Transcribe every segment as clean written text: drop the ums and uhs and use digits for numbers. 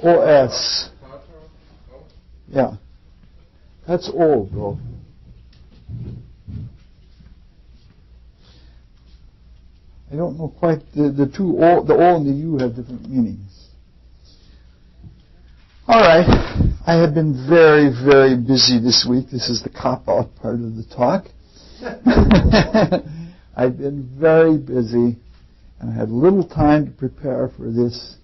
OS. Yeah. That's O, bro. I don't know quite, the two O, the O and the U have different meanings. All right. I have been very, very busy this week. This is the cop-out part of the talk. I've been very busy, and I had little time to prepare for this,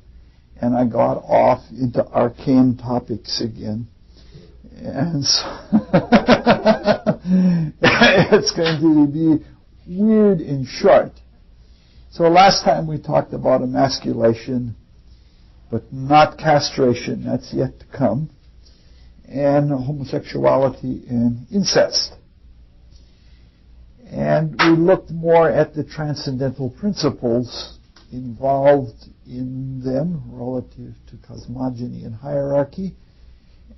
and I got off into arcane topics again. And so it's going to be weird and short. So last time we talked about emasculation, but not castration, that's yet to come, and homosexuality and incest. And we looked more at the transcendental principles involved in them relative to cosmogony and hierarchy,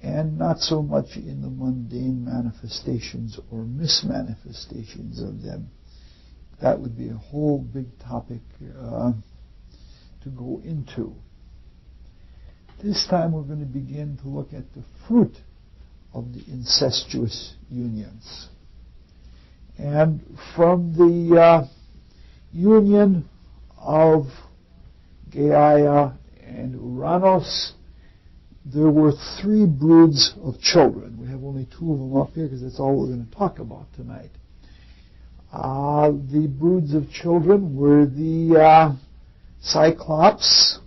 and not so much in the mundane manifestations or mismanifestations of them. That would be a whole big topic to go into. This time we're going to begin to look at the fruit of the incestuous unions. And from the union of Gaia and Uranus, there were 3 broods of children. We have only 2 of them up here because that's all we're going to talk about tonight. The broods of children were the Cyclops,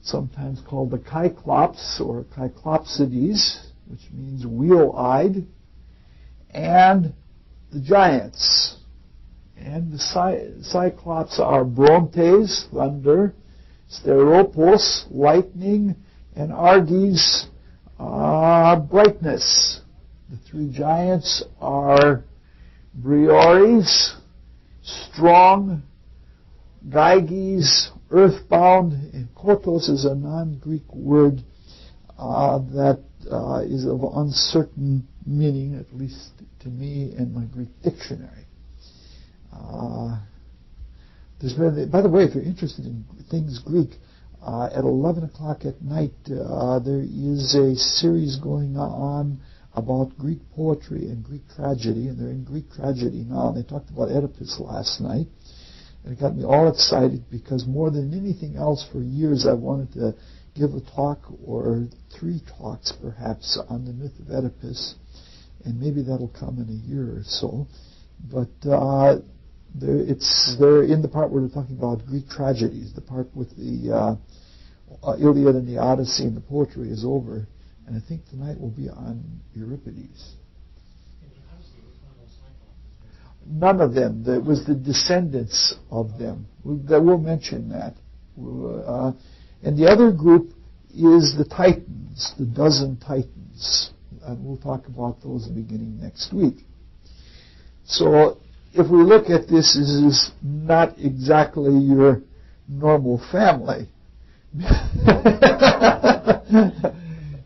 sometimes called the Cyclops or Cyclopsides, which means wheel-eyed, and the giants. And the Cyclops are Brontes, thunder, Steropos, lightning, and Arges, brightness. The 3 giants are Briores, strong, Gyges, earthbound, and Kotos is a non-Greek word that is of uncertain meaning, at least to me in my Greek dictionary. By the way, if you're interested in things Greek, at 11 o'clock at night, there is a series going on about Greek poetry and Greek tragedy, and they're in Greek tragedy now. And they talked about Oedipus last night, and it got me all excited because more than anything else for years I wanted to give a talk or 3 talks perhaps on the myth of Oedipus, and maybe that'll come in a year or so. But they're in the part where they're talking about Greek tragedies. The part with the Iliad and the Odyssey and the poetry is over, and I think tonight will be on Euripides. None of them. It was the descendants of them. We'll mention that. And the other group is the Titans, the 12 Titans. And we'll talk about those beginning next week. So if we look at this, this is not exactly your normal family.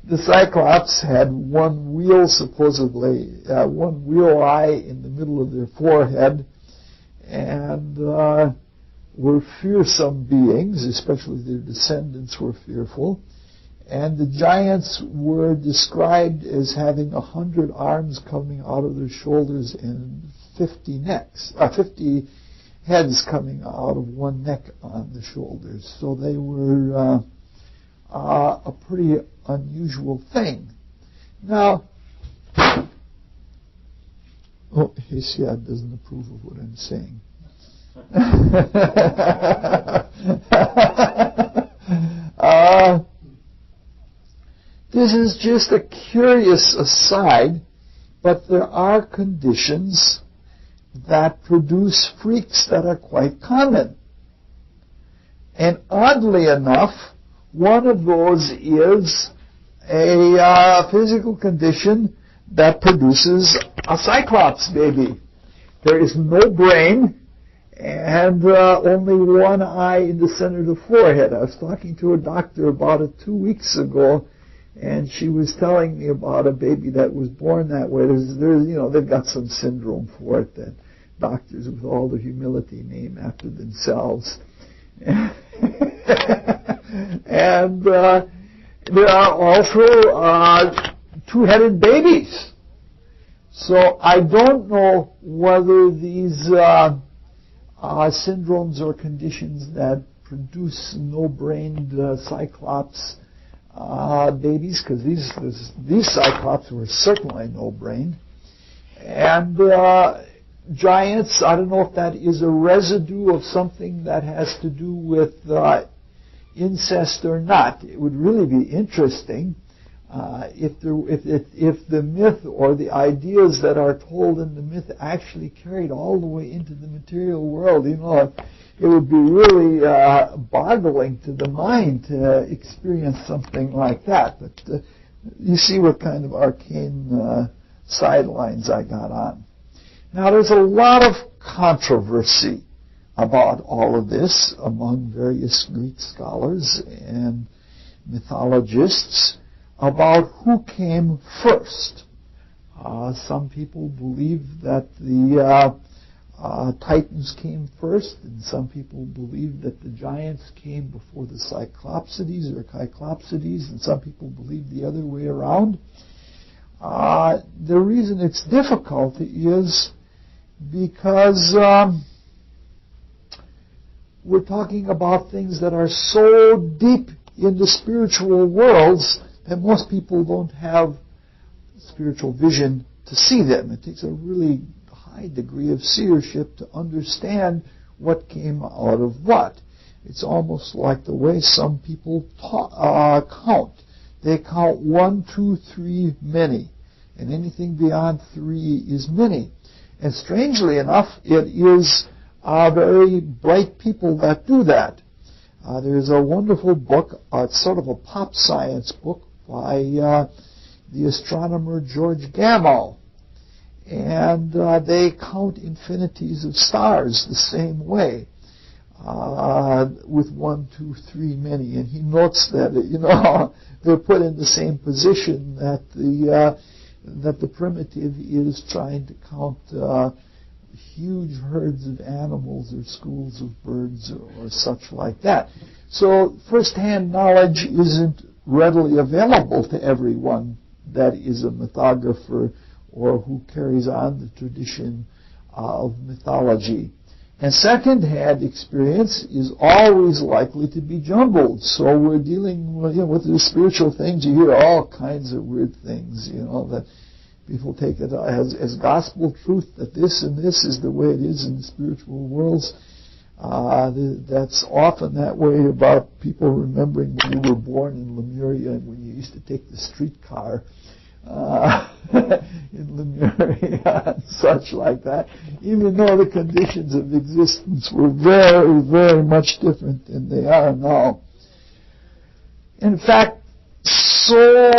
The Cyclops had 1 wheel, supposedly, 1 wheel eye in the middle of their forehead, and were fearsome beings, especially their descendants were fearful. And the giants were described as having 100 arms coming out of their shoulders and 50 heads coming out of 1 neck on the shoulders. So they were a pretty unusual thing. Now, Hesiod doesn't approve of what I'm saying. This is just a curious aside, but there are conditions that produce freaks that are quite common. And oddly enough, one of those is a physical condition that produces a Cyclops baby. There is no brain and only 1 eye in the center of the forehead. I was talking to a doctor about it 2 weeks ago, and she was telling me about a baby that was born that way. They've got some syndrome for it that doctors with all the humility name after themselves. And there are also two-headed babies. So I don't know whether these syndromes or conditions that produce no-brained cyclops babies, because these cyclops were certainly no-brained, and giants, I don't know if that is a residue of something that has to do with incest or not. It would really be interesting if the myth or the ideas that are told in the myth actually carried all the way into the material world. You know, it would be really boggling to the mind to experience something like that. But you see what kind of arcane sidelines I got on. Now, there's a lot of controversy about all of this among various Greek scholars and mythologists about who came first. Some people believe that the Titans came first, and some people believe that the giants came before the Cyclopsides or Cyclopsides, and some people believe the other way around. The reason it's difficult is because we're talking about things that are so deep in the spiritual worlds that most people don't have spiritual vision to see them. It takes a really high degree of seership to understand what came out of what. It's almost like the way some people count. They count 1, 2, 3, many. And anything beyond 3 is many. And strangely enough, it is very bright people that do that. There's a wonderful book, it's sort of a pop science book by the astronomer George Gamow. And they count infinities of stars the same way, with 1, 2, 3, many. And he notes that, you know, they're put in the same position that the primitive is trying to count huge herds of animals or schools of birds or such like that. So first-hand knowledge isn't readily available to everyone that is a mythographer or who carries on the tradition of mythology. And second-hand experience is always likely to be jumbled. So we're dealing with the spiritual things. You hear all kinds of weird things, that people take it as gospel truth, that this and this is the way it is in the spiritual worlds. That's often that way about people remembering when you were born in Lemuria and when you used to take the streetcar in Lemuria and such like that, even though the conditions of existence were very, very much different than they are now. In fact, so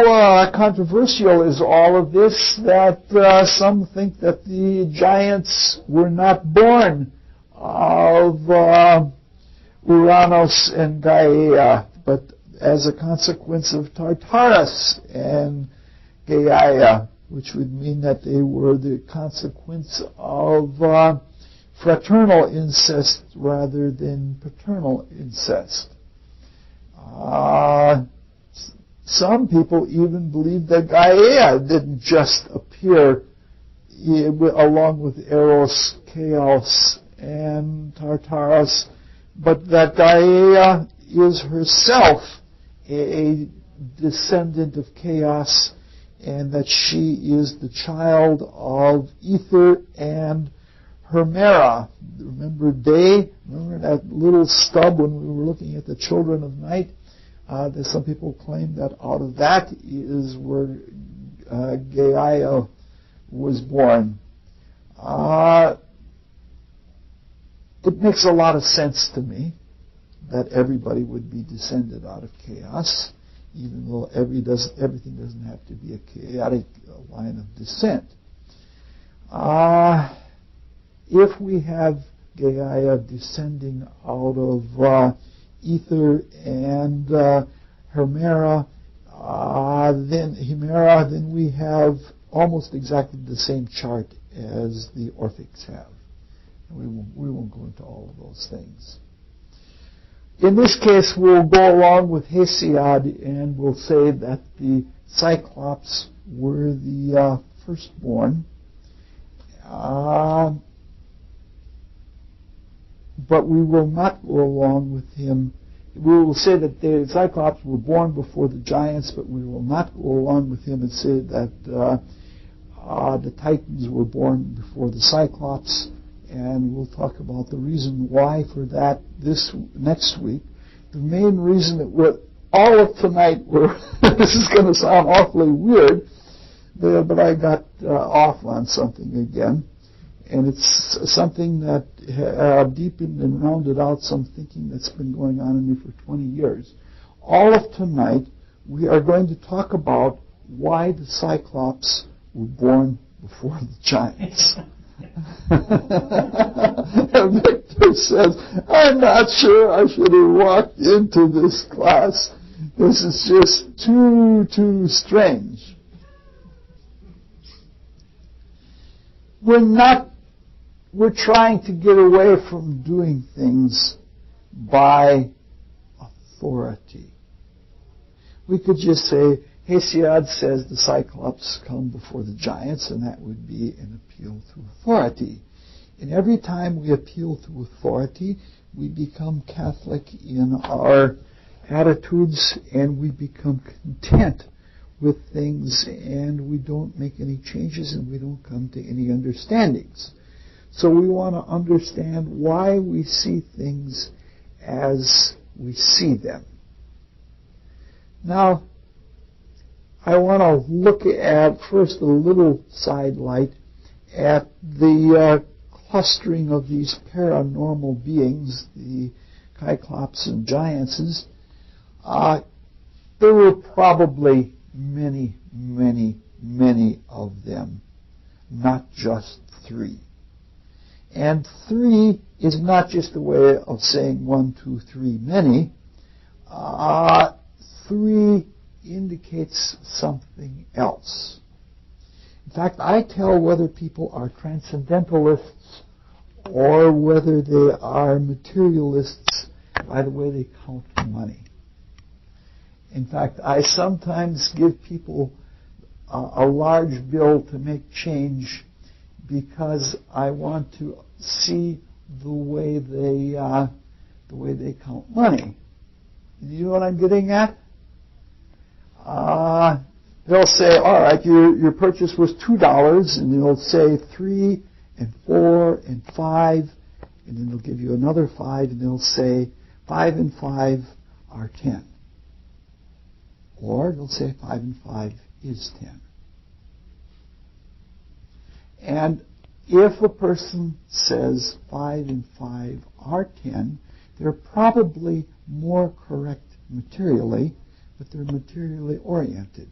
controversial is all of this that some think that the giants were not born of Uranus and Gaia, but as a consequence of Tartarus and Gaia, which would mean that they were the consequence of fraternal incest rather than paternal incest. Some people even believe that Gaia didn't just appear along with Eros, Chaos, and Tartarus, but that Gaia is herself a descendant of Chaos, and that she is the child of Ether and Hemera. Remember Day? Remember that little stub when we were looking at the children of night? There's some people claim that out of that is where Gaia was born. It makes a lot of sense to me that everybody would be descended out of chaos, even though everything doesn't have to be a chaotic line of descent. If we have Gaia descending out of Ether and Hemera, then we have almost exactly the same chart as the Orphics have. We won't go into all of those things. In this case, we'll go along with Hesiod, and we'll say that the Cyclops were the firstborn. But we will not go along with him. We will say that the Cyclops were born before the giants, but we will not go along with him and say that the Titans were born before the Cyclops. And we'll talk about the reason why for that next week. The main reason that all of tonight this is going to sound awfully weird, but I got off on something again. And it's something that deepened and rounded out some thinking that's been going on in me for 20 years. All of tonight, we are going to talk about why the Cyclops were born before the giants. Victor says, I'm not sure I should have walked into this class. This is just too strange. We're trying to get away from doing things by authority. We could just say, Hesiod says the Cyclops come before the giants, and that would be an appeal to authority. And every time we appeal to authority, we become Catholic in our attitudes, and we become content with things, and we don't make any changes, and we don't come to any understandings. So we want to understand why we see things as we see them. Now, I want to look at first a little sidelight at the clustering of these paranormal beings, the Cyclops and Giantses. There were probably many of them, not just 3. And 3 is not just a way of saying 1, 2, 3, many. 3 indicates something else. In fact, I tell whether people are transcendentalists or whether they are materialists by the way they count money. In fact, I sometimes give people a large bill to make change because I want to see the way they count money. You know what I'm getting at? They'll say, all right, your purchase was $2, and they'll say 3 and 4 and 5, and then they'll give you another 5, and they'll say 5 and 5 are 10. Or they'll say 5 and 5 is 10. And if a person says 5 and 5 are 10, they're probably more correct materially, but they're materially oriented.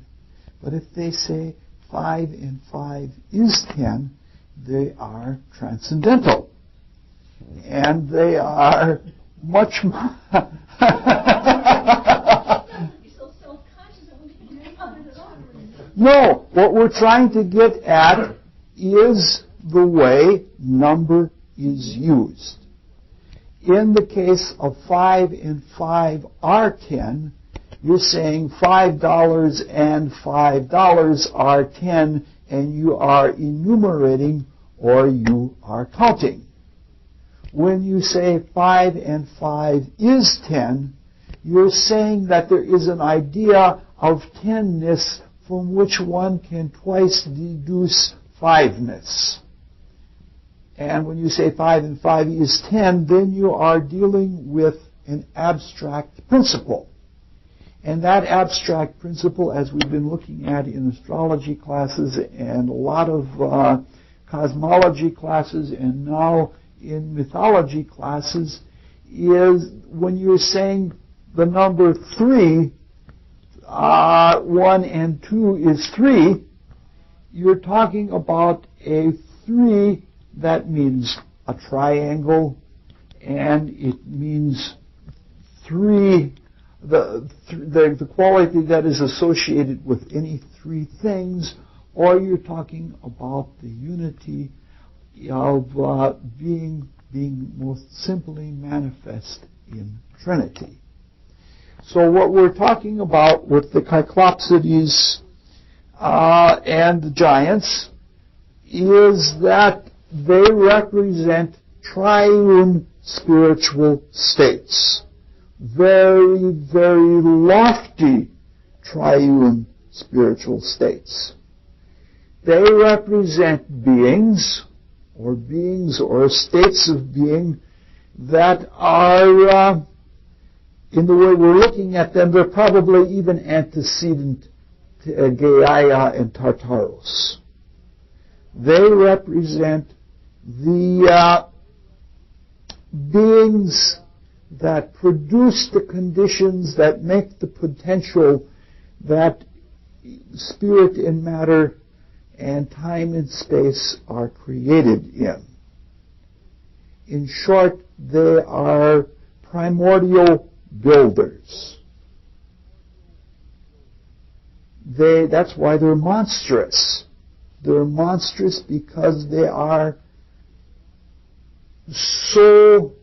But if they say 5 and 5 is 10, they are transcendental. And they are much more... No, what we're trying to get at is the way number is used. In the case of 5 and 5 are 10, you're saying $5 and $5 are 10, and you are enumerating or you are counting. When you say 5 and 5 is 10, you're saying that there is an idea of 10ness from which one can twice deduce 5ness. And when you say 5 and 5 is 10, then you are dealing with an abstract principle. And that abstract principle, as we've been looking at in astrology classes and a lot of cosmology classes and now in mythology classes, is when you're saying the number 3, 1 and 2 is 3, you're talking about a 3 that means a triangle, and it means 3, the quality that is associated with any 3 things, or you're talking about the unity of being most simply manifest in Trinity. So what we're talking about with the Cyclopsids and the giants is that they represent triune spiritual states. Very, very lofty triune spiritual states. They represent beings or states of being that are, in the way we're looking at them, they're probably even antecedent to Gaia and Tartarus. They represent the beings that produce the conditions that make the potential that spirit and matter and time and space are created in. In short, they are primordial builders. That's why they're monstrous. They're monstrous because they are so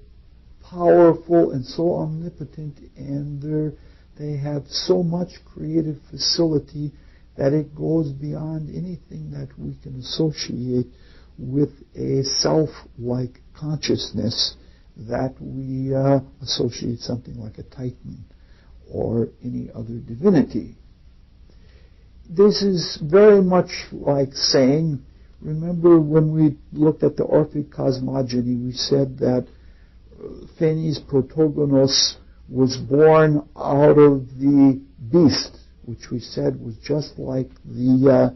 powerful and so omnipotent, and they have so much creative facility that it goes beyond anything that we can associate with a self-like consciousness that we associate something like a Titan or any other divinity. This is very much like saying, remember when we looked at the Orphic cosmogony, we said that Phanes Protogonos was born out of the beast, which we said was just like the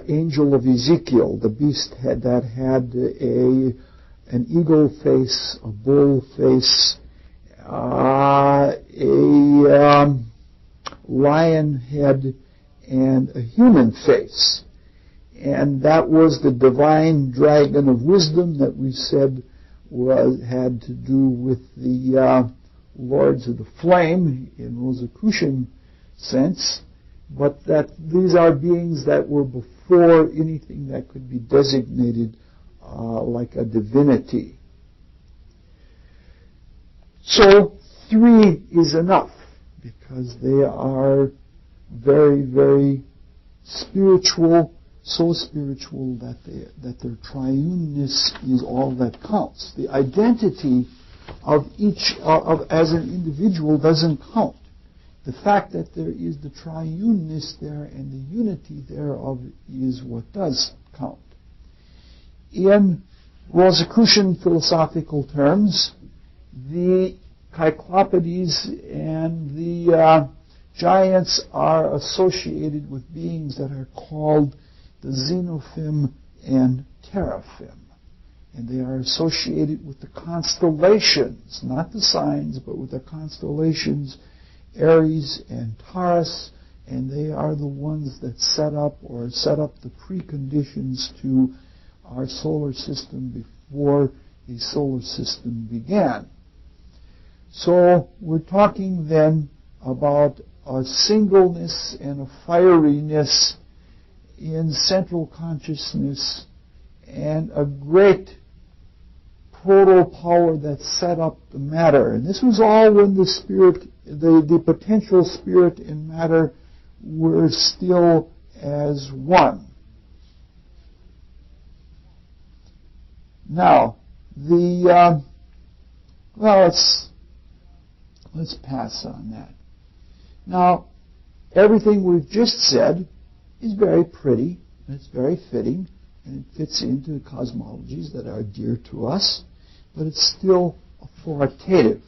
angel of Ezekiel. The beast had an eagle face, a bull face, a lion head, and a human face. And that was the divine dragon of wisdom that we said had to do with the lords of the flame in Rosicrucian sense, but that these are beings that were before anything that could be designated like a divinity. So 3 is enough because they are very, very spiritual, so spiritual that their triuneness is all that counts. The identity of each as an individual doesn't count. The fact that there is the triuneness there and the unity thereof is what does count. In Rosicrucian philosophical terms, the Cyclopsids and the giants are associated with beings that are called the Xenophim and Teraphim. And they are associated with the constellations, not the signs, but with the constellations, Aries and Taurus, and they are the ones that set up the preconditions to our solar system before the solar system began. So we're talking then about a singleness and a fieriness in central consciousness and a great proto-power that set up the matter. And this was all when the spirit, the potential spirit and matter were still as one. Now, let's pass on that. Now, everything we've just said is very pretty, and it's very fitting, and it fits into the cosmologies that are dear to us, but it's still authoritative.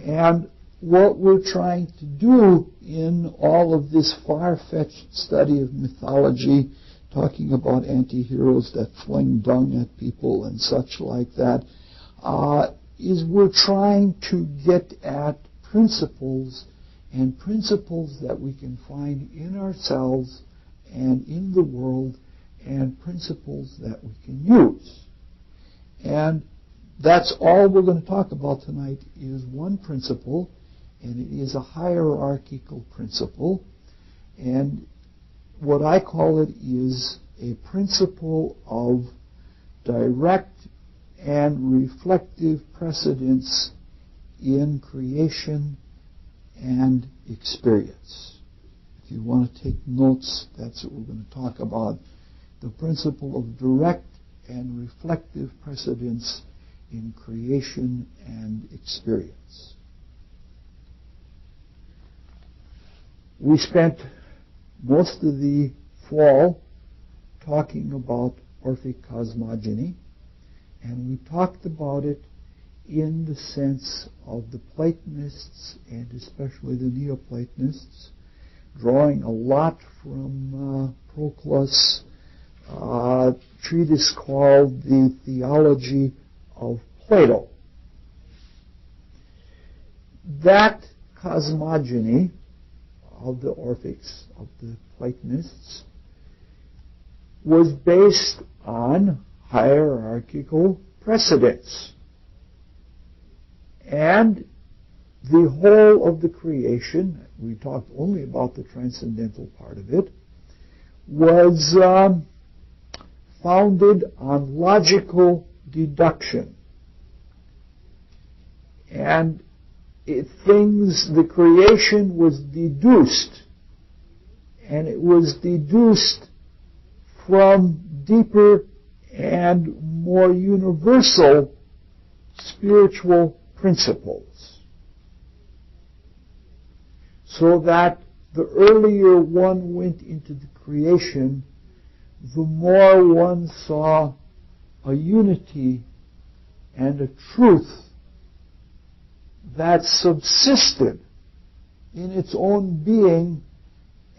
And what we're trying to do in all of this far-fetched study of mythology, talking about anti-heroes that fling dung at people and such like that, is we're trying to get at principles, and principles that we can find in ourselves and in the world, and principles that we can use. And that's all we're going to talk about tonight, is one principle, and it is a hierarchical principle. And what I call it is a principle of direct and reflective precedence in creation and experience. If you want to take notes, that's what we're going to talk about. The principle of direct and reflective precedence in creation and experience. We spent most of the fall talking about Orphic cosmogony, and we talked about it in the sense of the Platonists, and especially the Neoplatonists, drawing a lot from Proclus' treatise called The Theology of Plato. That cosmogony of the Orphics, of the Platonists, was based on hierarchical precedence. And the whole of the creation, we talked only about the transcendental part of it, was founded on logical deduction. And the creation was deduced, and it was deduced from deeper and more universal spiritual principles. So that the earlier one went into the creation, the more one saw a unity and a truth that subsisted in its own being,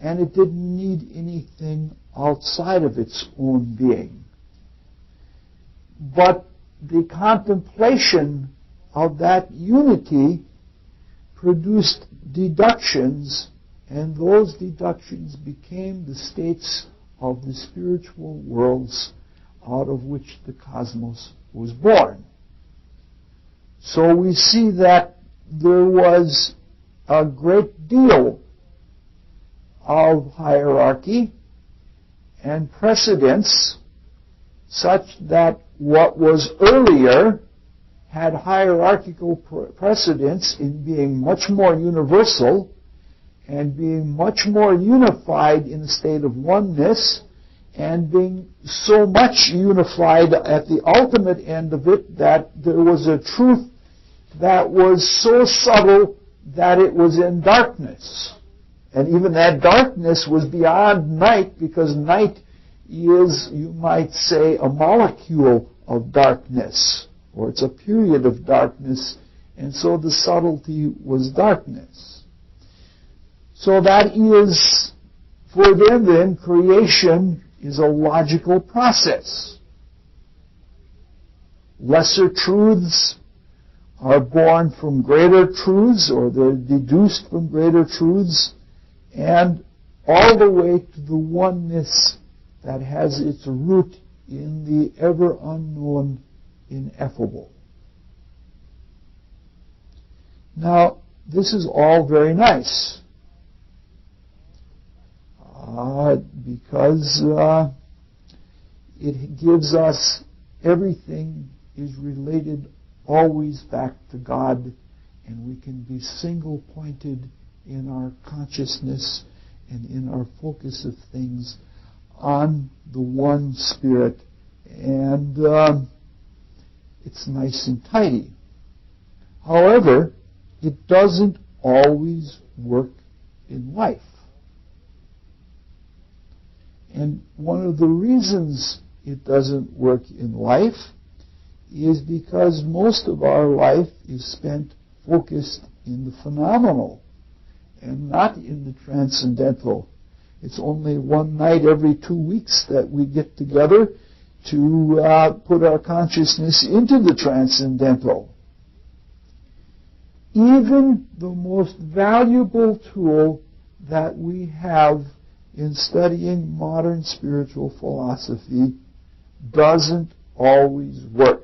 and it didn't need anything outside of its own being. But the contemplation of that unity produced deductions, and those deductions became the states of the spiritual worlds out of which the cosmos was born. So we see that there was a great deal of hierarchy and precedence, such that what was earlier had hierarchical precedence in being much more universal and being much more unified in a state of oneness, and being so much unified at the ultimate end of it that there was a truth that was so subtle that it was in darkness. And even that darkness was beyond night, because night is, you might say, a molecule of darkness, or it's a period of darkness, and so the subtlety was darkness. So that is, for them then, creation is a logical process. Lesser truths are born from greater truths, or they're deduced from greater truths, and all the way to the oneness that has its root in the ever unknown, ineffable. Now, this is all very nice, because it gives us everything is related always back to God, and we can be single-pointed in our consciousness and in our focus of things on the one Spirit, and it's nice and tidy. However, it doesn't always work in life. And one of the reasons it doesn't work in life is because most of our life is spent focused in the phenomenal and not in the transcendental. It's only one night every 2 weeks that we get together to put our consciousness into the transcendental. Even the most valuable tool that we have in studying modern spiritual philosophy doesn't always work.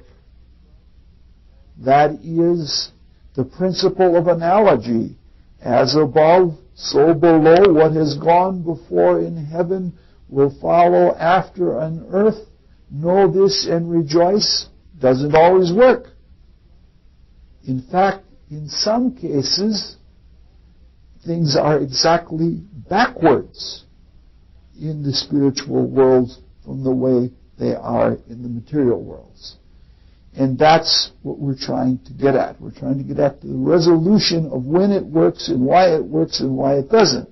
That is the principle of analogy. As above, so below. What has gone before in heaven will follow after on earth. Know this and rejoice. doesn't always work. In fact, in some cases, things are exactly backwards in the spiritual world from the way they are in the material worlds. And that's what we're trying to get at. We're trying to get at the resolution of when it works and why it doesn't.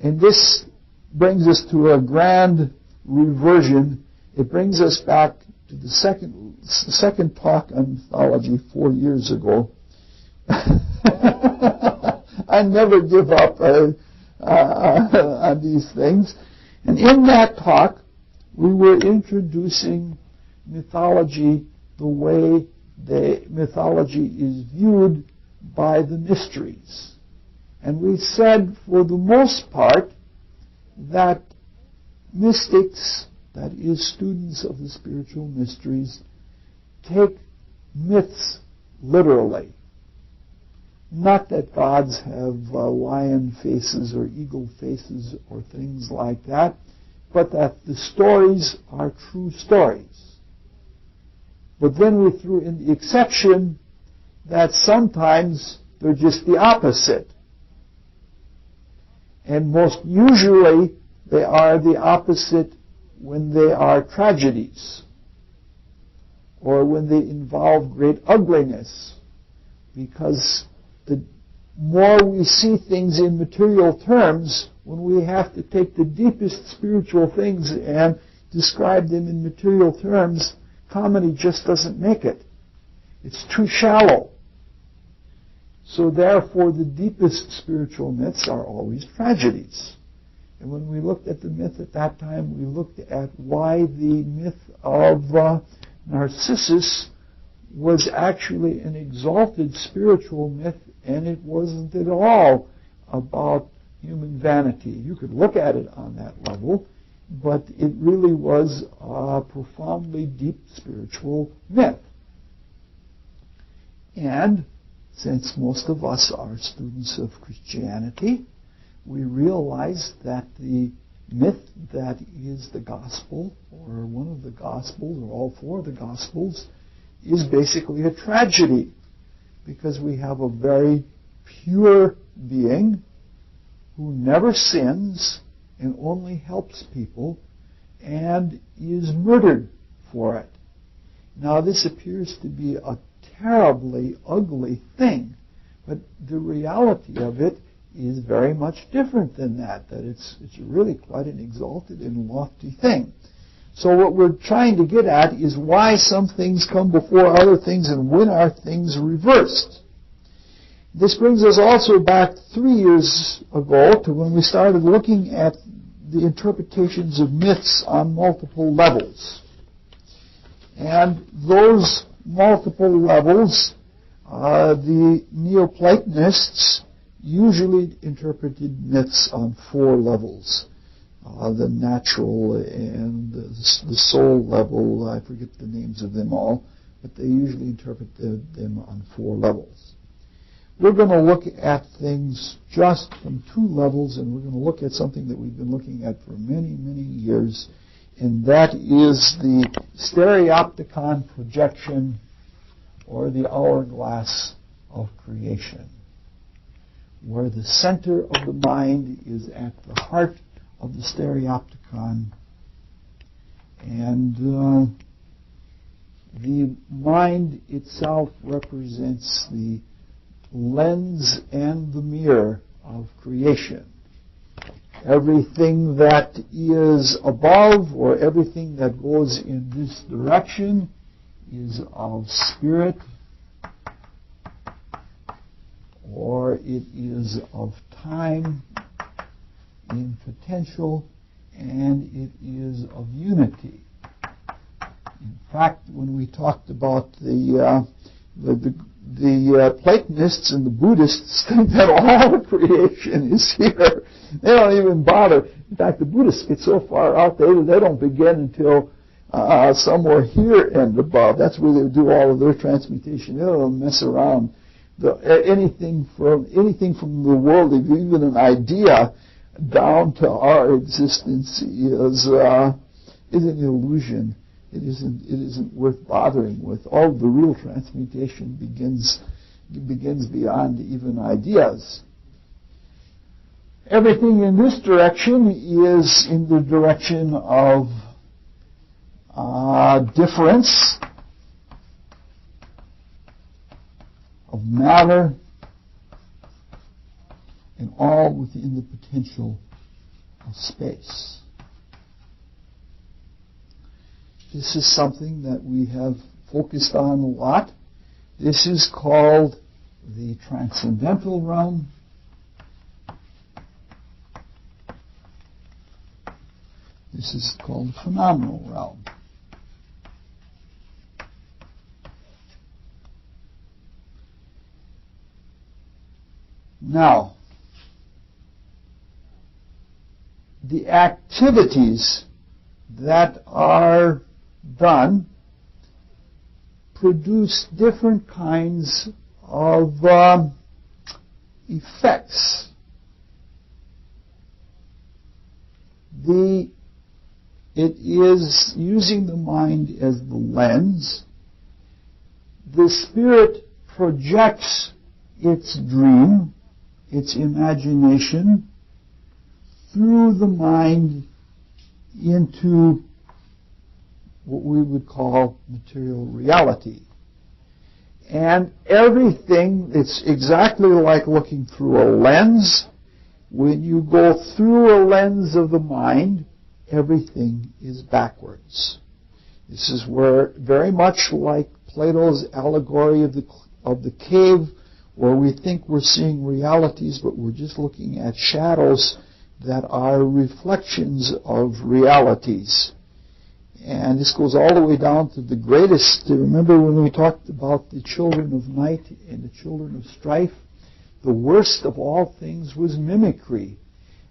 And this brings us to a grand reversion. It brings us back to the second talk on mythology 4 years ago. I never give up on these things. And in that talk, we were introducing mythology the way mythology is viewed by the mysteries. And we said, for the most part, that mystics, that is, students of the spiritual mysteries, take myths literally. Not that gods have lion faces or eagle faces or things like that, but that the stories are true stories. But then we threw in the exception that sometimes they're just the opposite. And most usually they are the opposite when they are tragedies or when they involve great ugliness, because the more we see things in material terms, when we have to take the deepest spiritual things and describe them in material terms, comedy just doesn't make it. It's too shallow. So therefore, the deepest spiritual myths are always tragedies. And when we looked at the myth at that time, we looked at why the myth of Narcissus was actually an exalted spiritual myth, and it wasn't at all about human vanity. You could look at it on that level, but it really was a profoundly deep spiritual myth. And since most of us are students of Christianity, we realize that the myth that is the gospel, or one of the gospels, or all four of the gospels, is basically a tragedy, because we have a very pure being who never sins and only helps people and is murdered for it. Now, this appears to be a terribly ugly thing, but the reality of it is very much different than that, it's really quite an exalted and lofty thing. So what we're trying to get at is why some things come before other things and when are things reversed. This brings us also back 3 years ago to when we started looking at the interpretations of myths on multiple levels. And those multiple levels, the Neoplatonists usually interpreted myths on 4 levels. The natural and the soul level, I forget the names of them all, but they usually interpret them on 4 levels. We're going to look at things just from 2 levels, and we're going to look at something that we've been looking at for many, many years, and that is the stereopticon projection, or the hourglass of creation, where the center of the mind is at the heart of the stereopticon, and the mind itself represents the lens and the mirror of creation. Everything that is above, or everything that goes in this direction, is of spirit, or it is of time in potential, and it is of unity. In fact, when we talked about the Platonists and the Buddhists think that all the creation is here. They don't even bother. In fact, the Buddhists get so far out there that they don't begin until somewhere here and above. That's where they do all of their transmutation. They don't mess around. Anything from the world, even an idea, down to our existence is an illusion. it isn't worth bothering with. All the real transmutation begins beyond even ideas. Everything in this direction is in the direction of difference, of matter, and all within the potential of space. This is something that we have focused on a lot. This is called the transcendental realm. This is called the phenomenal realm. Now, the activities that are done produce different kinds of effects. It is using the mind as the lens. The spirit projects its dream, its imagination, through the mind into what we would call material reality. And everything, it's exactly like looking through a lens. When you go through a lens of the mind, everything is backwards. This is where, very much like Plato's allegory of the cave, where we think we're seeing realities, but we're just looking at shadows that are reflections of realities. And this goes all the way down to the greatest. Remember when we talked about the children of night and the children of strife? The worst of all things was mimicry.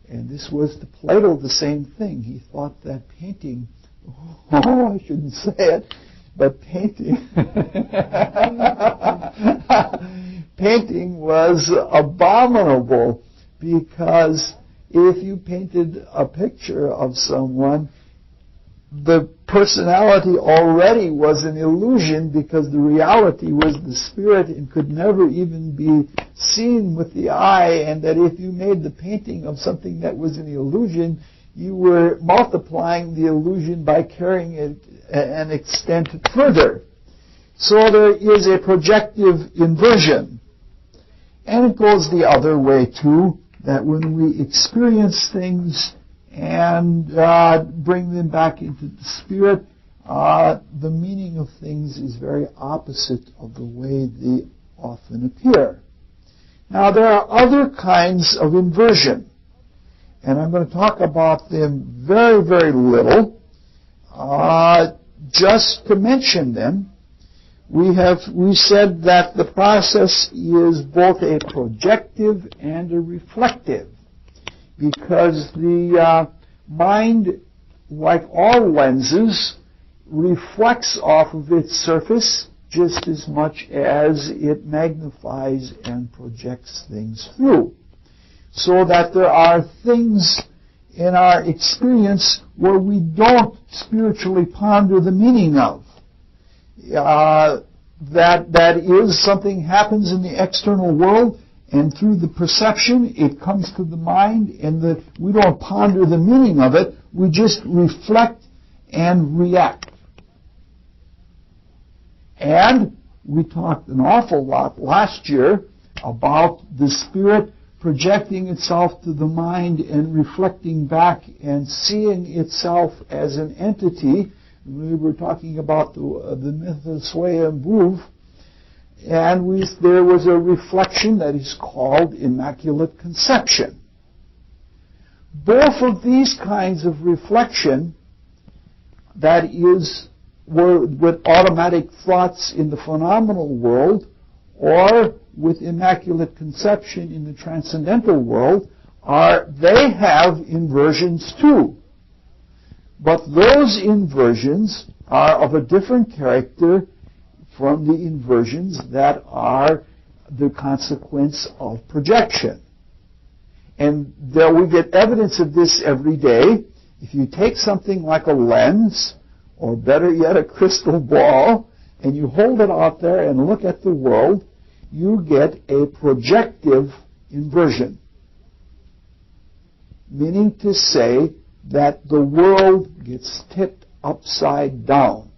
And this was to Plato the same thing. He thought that painting, I shouldn't say it, but painting was abominable, because if you painted a picture of someone, the personality already was an illusion, because the reality was the spirit and could never even be seen with the eye, and that if you made the painting of something that was an illusion, you were multiplying the illusion by carrying it an extent further. So there is a projective inversion. And it goes the other way too, that when we experience things and bring them back into the spirit, the meaning of things is very opposite of the way they often appear. Now, there are other kinds of inversion, and I'm going to talk about them very, very little, just to mention them. We said that the process is both a projective and a reflective, because the mind, like all lenses, reflects off of its surface just as much as it magnifies and projects things through. So that there are things in our experience where we don't spiritually ponder the meaning of. That is, something happens in the external world, and through the perception it comes to the mind, and we don't ponder the meaning of it, we just reflect and react. And we talked an awful lot last year about the spirit projecting itself to the mind and reflecting back and seeing itself as an entity. We were talking about the myth of Sway and Bouv, and there was a reflection that is called Immaculate Conception. Both of these kinds of reflection, that is, with automatic thoughts in the phenomenal world, or with Immaculate Conception in the transcendental world, they have inversions too. But those inversions are of a different character from the inversions that are the consequence of projection. And we get evidence of this every day. If you take something like a lens, or better yet, a crystal ball, and you hold it out there and look at the world, you get a projective inversion. Meaning to say that the world gets tipped upside down.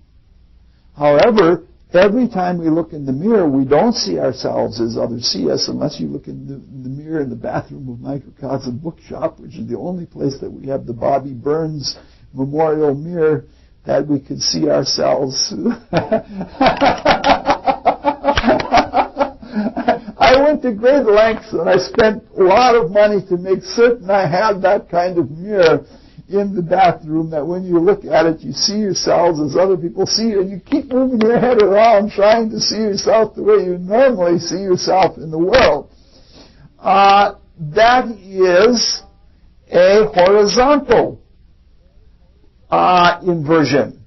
However, every time we look in the mirror, we don't see ourselves as others see us unless you look in the mirror in the bathroom of Microcosm Bookshop, which is the only place that we have the Bobby Burns memorial mirror that we could see ourselves. I went to great lengths and I spent a lot of money to make certain I had that kind of mirror in the bathroom, that when you look at it, you see yourselves as other people see you, and you keep moving your head around trying to see yourself the way you normally see yourself in the world. That is a horizontal inversion.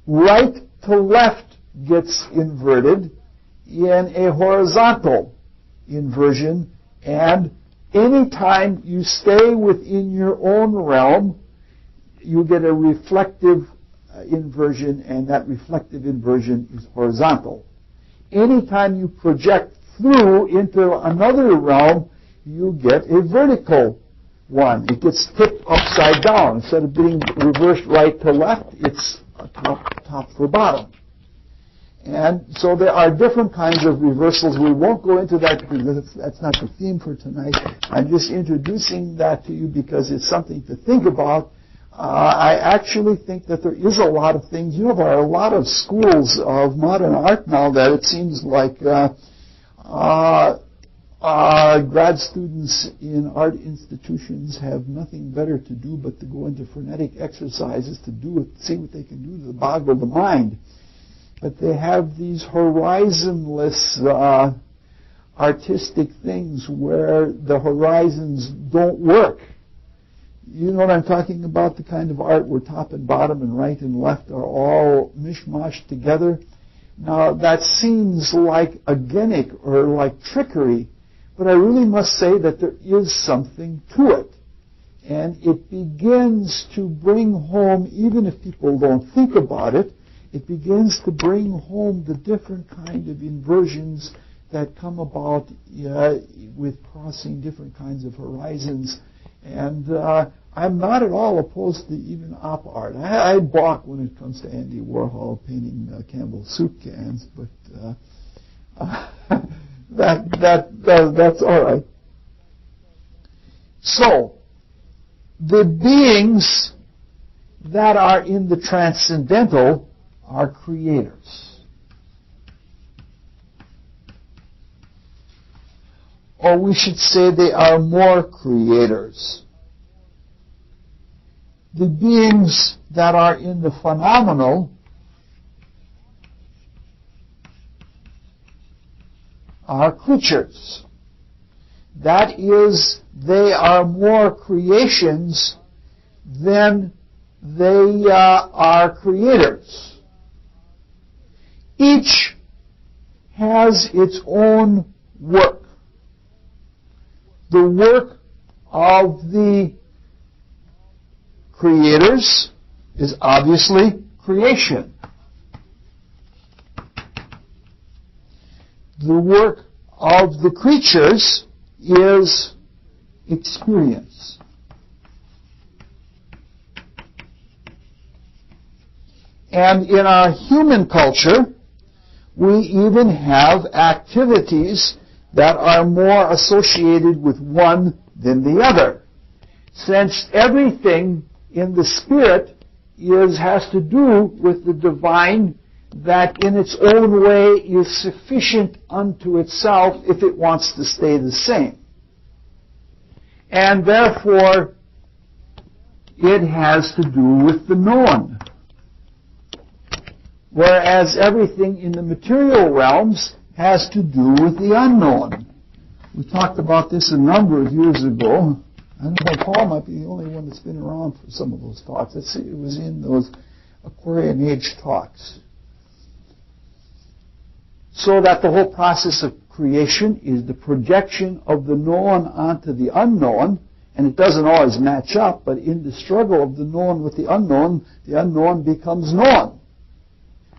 Right to left gets inverted in a horizontal inversion, and anytime you stay within your own realm, you get a reflective inversion, and that reflective inversion is horizontal. Anytime you project through into another realm, you get a vertical one. It gets tipped upside down. Instead of being reversed right to left, it's top for bottom. And so there are different kinds of reversals. We won't go into that because that's not the theme for tonight. I'm just introducing that to you because it's something to think about. I actually think that there is a lot of things. You know, there are a lot of schools of modern art now that it seems like grad students in art institutions have nothing better to do but to go into frenetic exercises to see what they can do to boggle the mind. But they have these horizonless artistic things where the horizons don't work. You know what I'm talking about? The kind of art where top and bottom and right and left are all mishmashed together. Now, that seems like a gimmick or like trickery, but I really must say that there is something to it. And it begins to bring home, even if people don't think about it, it begins to bring home the different kind of inversions that come about with crossing different kinds of horizons. And I'm not at all opposed to even op art. I balk when it comes to Andy Warhol painting Campbell soup cans, but that's all right. So, the beings that are in the transcendental are creators. Or we should say they are more creators. The beings that are in the phenomenal are creatures. That is, they are more creations than they are creators. Each has its own work. The work of the creators is obviously creation. The work of the creatures is experience. And in our human culture, we even have activities that are more associated with one than the other. Since everything in the spirit has to do with the divine that in its own way is sufficient unto itself if it wants to stay the same. And therefore, it has to do with the known. Whereas everything in the material realms has to do with the unknown. We talked about this a number of years ago. I don't know, Paul might be the only one that's been around for some of those talks. It was in those Aquarian Age talks. So that the whole process of creation is the projection of the known onto the unknown, And it doesn't always match up, but in the struggle of the known with the unknown becomes known.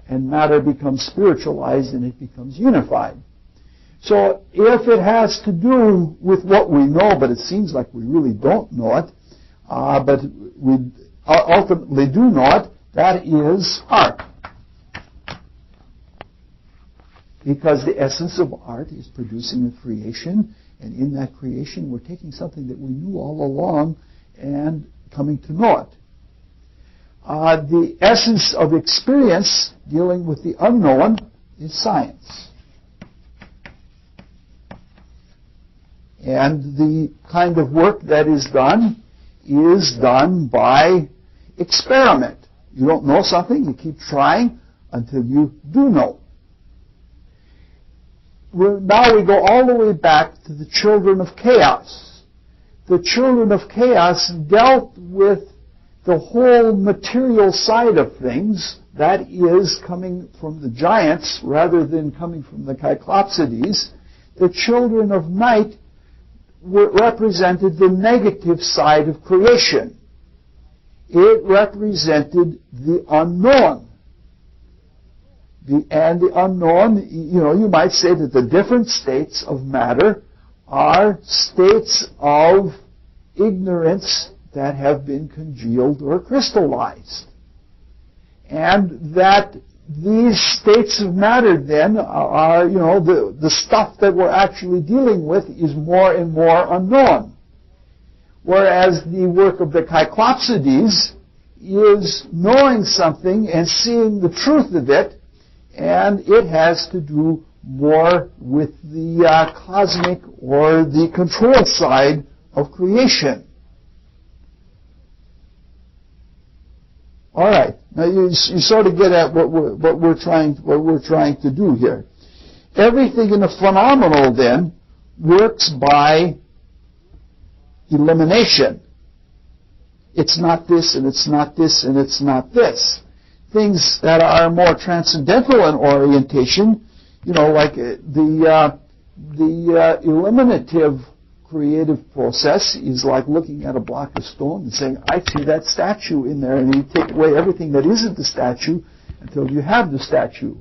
And matter becomes spiritualized and it becomes unified. So if it has to do with what we know, but it seems like we really don't know it, but we ultimately do know it, that is art. Because the essence of art is producing a creation, and in that creation we're taking something that we knew all along and coming to know it. The essence of experience dealing with the unknown is science. And the kind of work that is done by experiment. You don't know something, you keep trying until you do know. Now we go all the way back to the children of chaos. The children of chaos dealt with the whole material side of things, that is coming from the giants rather than coming from the Cyclopsides. The children of night represented the negative side of creation. It represented the unknown. And the unknown, you might say that the different states of matter are states of ignorance that have been congealed or crystallized. And that these states of matter then are, the stuff that we're actually dealing with is more and more unknown. Whereas the work of the Cyclopsides is knowing something and seeing the truth of it, and it has to do more with the cosmic or the control side of creation. All right. Now you sort of get at what we're trying to do here. Everything in the phenomenal then works by elimination. It's not this, and it's not this, and it's not this. Things that are more transcendental in orientation, like the eliminative creative process is like looking at a block of stone and saying, I see that statue in there, and you take away everything that isn't the statue until you have the statue.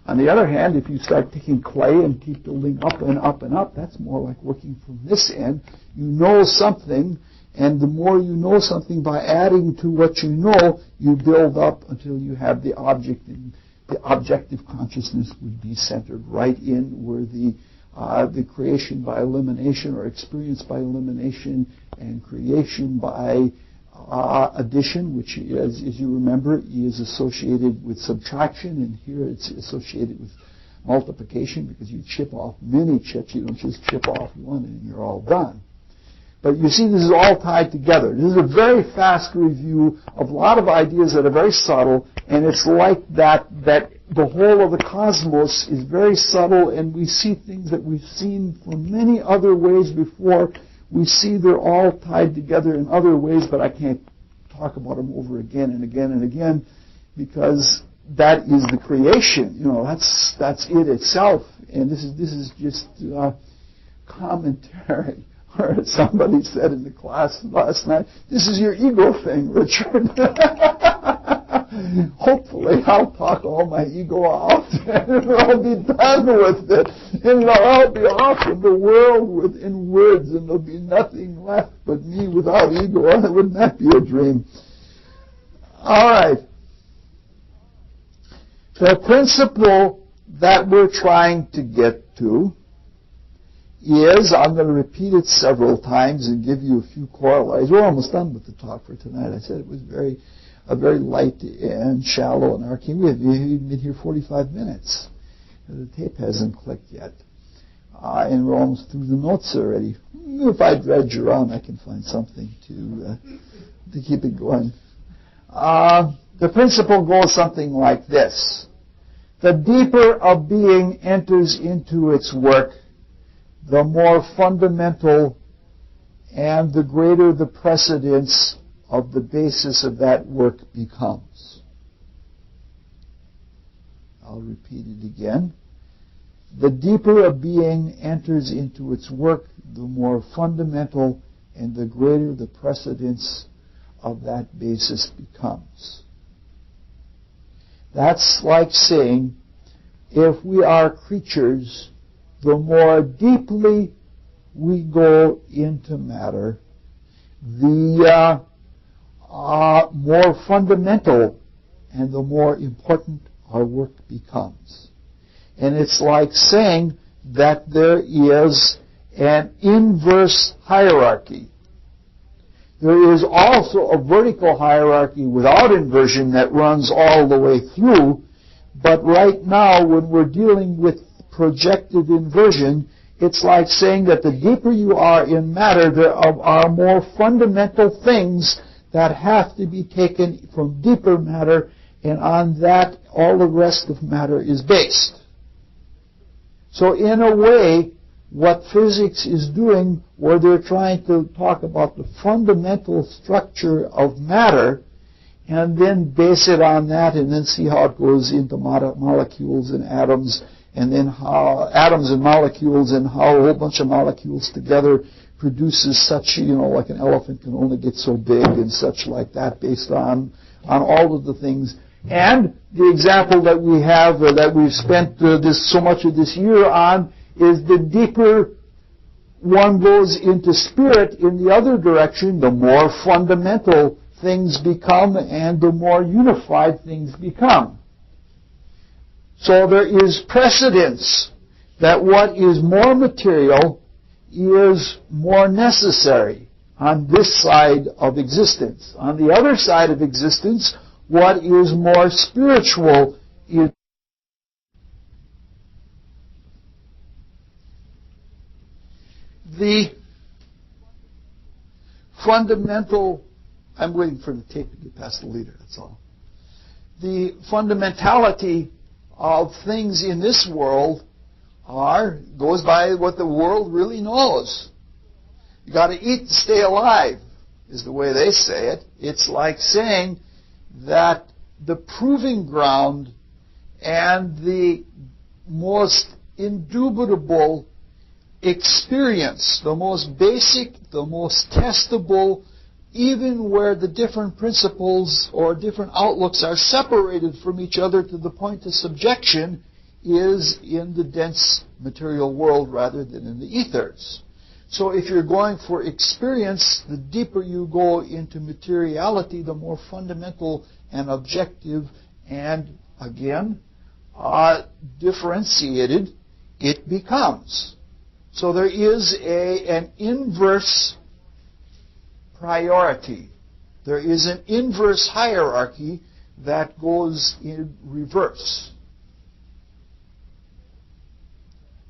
On the other hand, if you start taking clay and keep building up and up and up, that's more like working from this end. You know something, and the more you know something by adding to what you know, you build up until you have the object, and the objective consciousness would be centered right in where the creation by elimination or experience by elimination and creation by addition, which, as you remember, is associated with subtraction, and here it's associated with multiplication because you chip off many chips. You don't just chip off one and you're all done. But you see, this is all tied together. This is a very fast review of a lot of ideas that are very subtle, and it's like that the whole of the cosmos is very subtle, and we see things that we've seen from many other ways before. We see they're all tied together in other ways, but I can't talk about them over again and again and again, because that is the creation. That's it itself, and this is just commentary. Or as somebody said in the class last night, this is your ego thing, Richard. Hopefully I'll talk all my ego off and I'll be done with it. And I'll be off in the world in words, and there'll be nothing left but me without ego. Wouldn't that be a dream? All right. The principle that we're trying to get to is, I'm going to repeat it several times and give you a few corollaries. We're almost done with the talk for tonight. I said it was a very light and shallow and arcane. We've been here 45 minutes. The tape hasn't clicked yet. And we're almost through the notes already. If I dredge around, I can find something to keep it going. The principle goes something like this. The deeper a being enters into its work, the more fundamental and the greater the precedence of the basis of that work becomes. I'll repeat it again. The deeper a being enters into its work, the more fundamental and the greater the precedence of that basis becomes. That's like saying, if we are creatures, the more deeply we go into matter, the more fundamental and the more important our work becomes. And it's like saying that there is an inverse hierarchy. There is also a vertical hierarchy without inversion that runs all the way through, but right now when we're dealing with projected inversion, it's like saying that the deeper you are in matter, there are more fundamental things that have to be taken from deeper matter, and on that all the rest of matter is based. So in a way, what physics is doing, where they're trying to talk about the fundamental structure of matter, and then base it on that, and then see how it goes into molecules and atoms, and then how atoms and molecules, and how a whole bunch of molecules together produces such, like an elephant can only get so big and such like that, based on all of the things. And the example that we have, that we've spent so much of this year on, is the deeper one goes into spirit in the other direction, the more fundamental things become and the more unified things become. So there is precedence that what is more material is more necessary on this side of existence. On the other side of existence, what is more spiritual is the fundamental. I'm waiting for the tape to get past the leader, that's all. The fundamentality of things in this world goes by what the world really knows. You got to eat to stay alive, is the way they say it. It's like saying that the proving ground and the most indubitable experience, the most basic, the most testable, even where the different principles or different outlooks are separated from each other to the point of subjection, is in the dense material world rather than in the ethers. So if you're going for experience, the deeper you go into materiality, the more fundamental and objective and, again, differentiated it becomes. So there is an inverse priority. There is an inverse hierarchy that goes in reverse.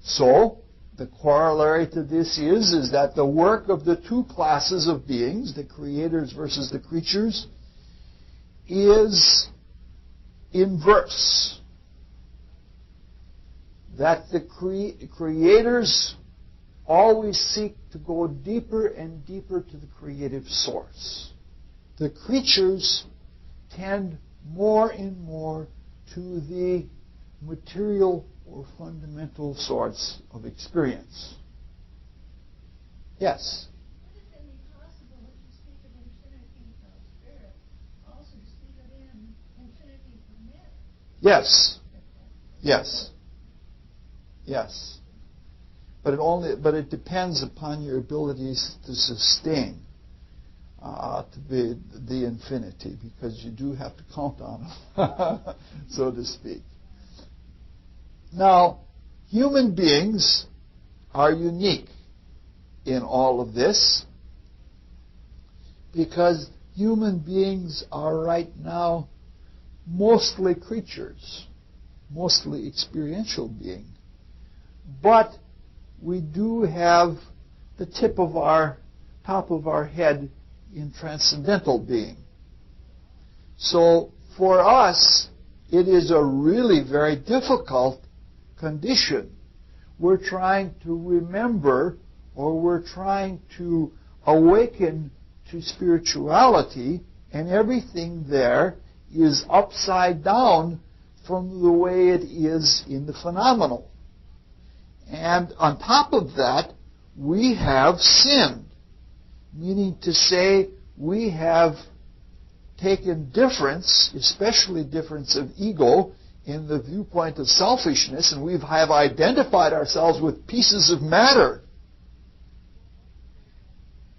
So the corollary to this is that the work of the two classes of beings, the creators versus the creatures, is inverse. That the creators always seek to go deeper and deeper to the creative source. The creatures tend more and more to the material or fundamental source of experience. Yes? Would it then be possible, when you speak of infinity of spirit, also to speak of infinity of matter? Yes. Yes. Yes. But it depends upon your abilities to sustain to be the infinity, because you do have to count on them, so to speak. Now, human beings are unique in all of this, because human beings are right now mostly creatures, mostly experiential beings. But we do have the top of our head in transcendental being. So for us, it is a really very difficult condition. We're trying to remember, or we're trying to awaken to spirituality, and everything there is upside down from the way it is in the phenomenal. And on top of that, we have sinned. meaning to say we have taken difference, especially difference of ego, in the viewpoint of selfishness, and we have identified ourselves with pieces of matter.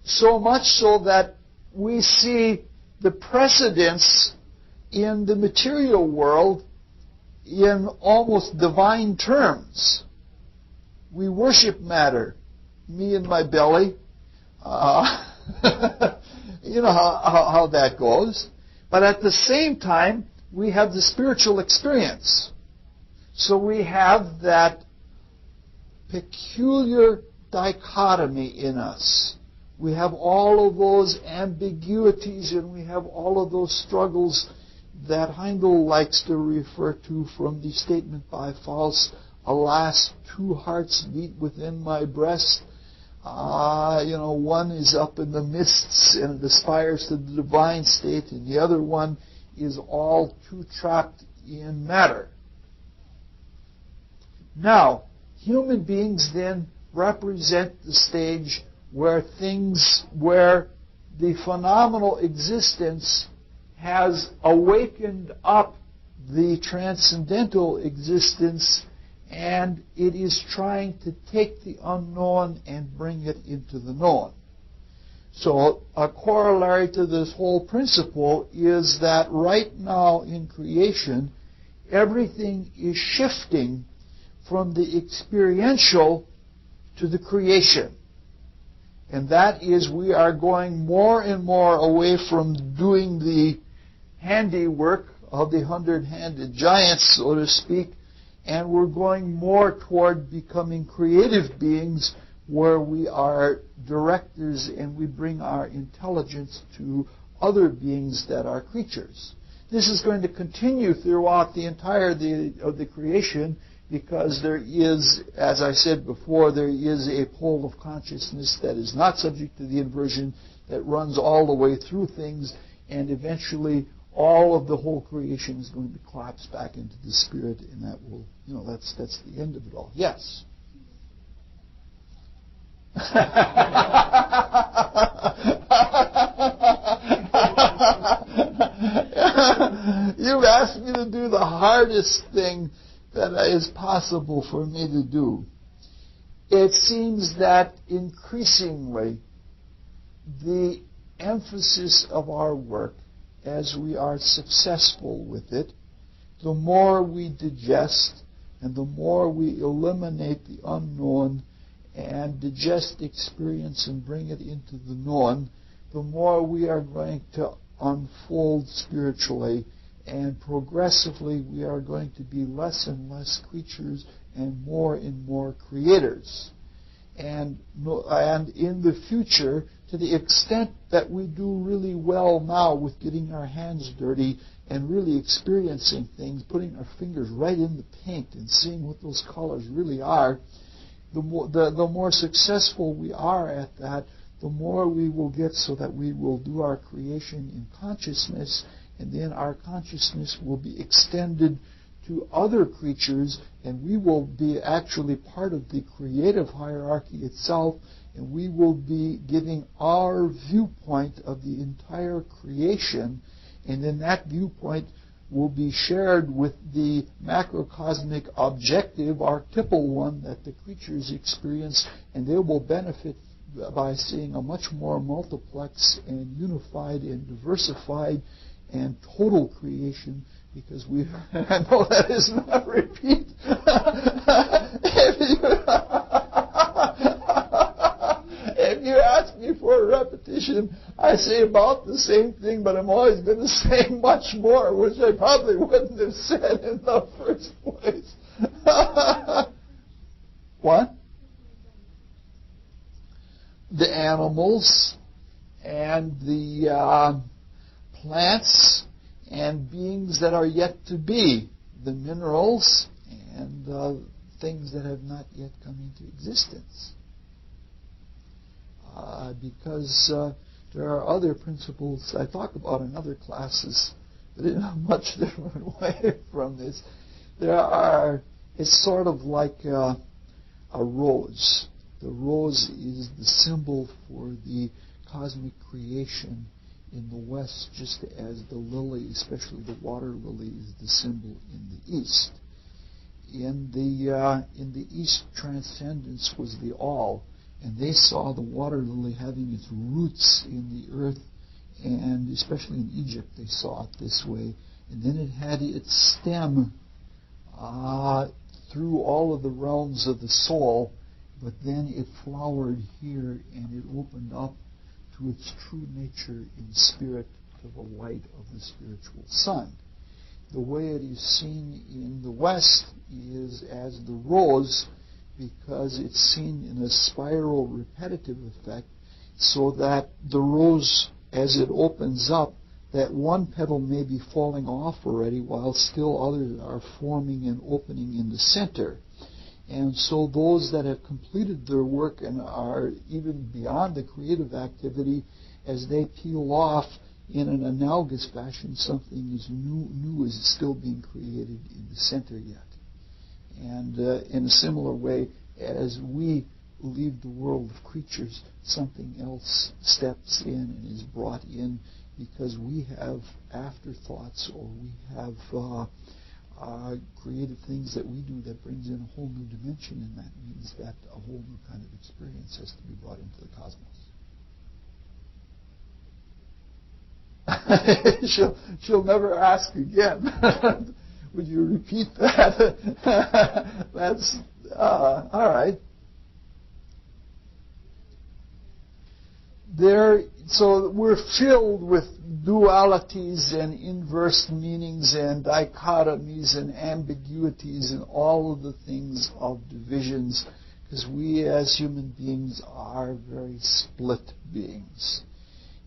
So much so that we see the precedence in the material world in almost divine terms. We worship matter, me and my belly. You know how that goes. But at the same time, we have the spiritual experience. So we have that peculiar dichotomy in us. We have all of those ambiguities and we have all of those struggles that Heindel likes to refer to from the statement by Faust, alas, two hearts beat within my breast. One is up in the mists and aspires to the divine state, and the other one is all too trapped in matter. Now, human beings then represent the stage where the phenomenal existence has awakened up the transcendental existence, and it is trying to take the unknown and bring it into the known. So a corollary to this whole principle is that right now in creation, everything is shifting from the experiential to the creation. And that is, we are going more and more away from doing the handiwork of the 100-handed giants, so to speak, and we're going more toward becoming creative beings where we are directors and we bring our intelligence to other beings that are creatures. This is going to continue throughout the entirety of the creation because there is, as I said before, there is a pole of consciousness that is not subject to the inversion that runs all the way through things, and eventually all of the whole creation is going to collapse back into the spirit, and that will, that's the end of it all. Yes? You've asked me to do the hardest thing that is possible for me to do. It seems that increasingly the emphasis of our work, as we are successful with it, the more we digest and the more we eliminate the unknown and digest experience and bring it into the known, the more we are going to unfold spiritually, and progressively we are going to be less and less creatures and more creators. And in the future, to the extent that we do really well now with getting our hands dirty and really experiencing things, putting our fingers right in the paint and seeing what those colors really are, the more successful we are at that, the more we will get so that we will do our creation in consciousness, and then our consciousness will be extended to other creatures, and we will be actually part of the creative hierarchy itself, and we will be giving our viewpoint of the entire creation, and then that viewpoint will be shared with the macrocosmic objective, archetypal one that the creatures experience, and they will benefit by seeing a much more multiplex and unified and diversified and total creation, because I know that is not a repeat. If you ask me for a repetition, I say about the same thing, but I'm always going to say much more, which I probably wouldn't have said in the first place. What? The animals and the plants and beings that are yet to be, the minerals and things that have not yet come into existence. Because there are other principles I talk about in other classes, but in a much different way from this. It's sort of like a rose. The rose is the symbol for the cosmic creation in the West, just as the lily, especially the water lily, is the symbol in the East. In the East, transcendence was the all, and they saw the water lily having its roots in the earth, and especially in Egypt they saw it this way. And then it had its stem through all of the realms of the soul, but then it flowered here and it opened up to its true nature in spirit, to the light of the spiritual sun. The way it is seen in the West is as the rose, because it's seen in a spiral repetitive effect, so that the rose, as it opens up, that one petal may be falling off already while still others are forming and opening in the center. And so those that have completed their work and are even beyond the creative activity, as they peel off in an analogous fashion, something is new is still being created in the center yet. And in a similar way, as we leave the world of creatures, something else steps in and is brought in, because we have afterthoughts, or we have creative things that we do that brings in a whole new dimension, and that means that a whole new kind of experience has to be brought into the cosmos. She'll never ask again. Would you repeat that? That's all right. So we're filled with dualities and inverse meanings and dichotomies and ambiguities and all of the things of divisions, because we as human beings are very split beings.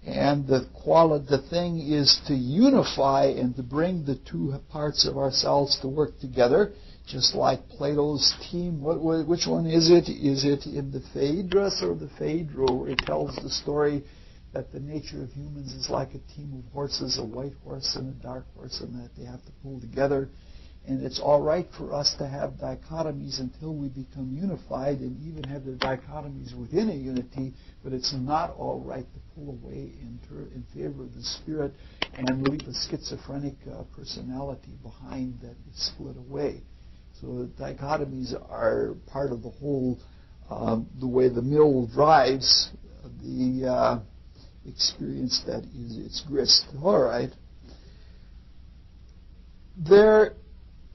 And the thing is to unify and to bring the two parts of ourselves to work together, just like Plato's team. Which one is it? Is it in the Phaedrus or the Phaedro, where it tells the story that the nature of humans is like a team of horses, a white horse and a dark horse, and that they have to pull together? And it's all right for us to have dichotomies until we become unified, and even have the dichotomies within a unity, but it's not all right to pull away in favor of the spirit and leave a schizophrenic personality behind that is split away. So the dichotomies are part of the whole, the way the mill drives the experience that is its grist. All right.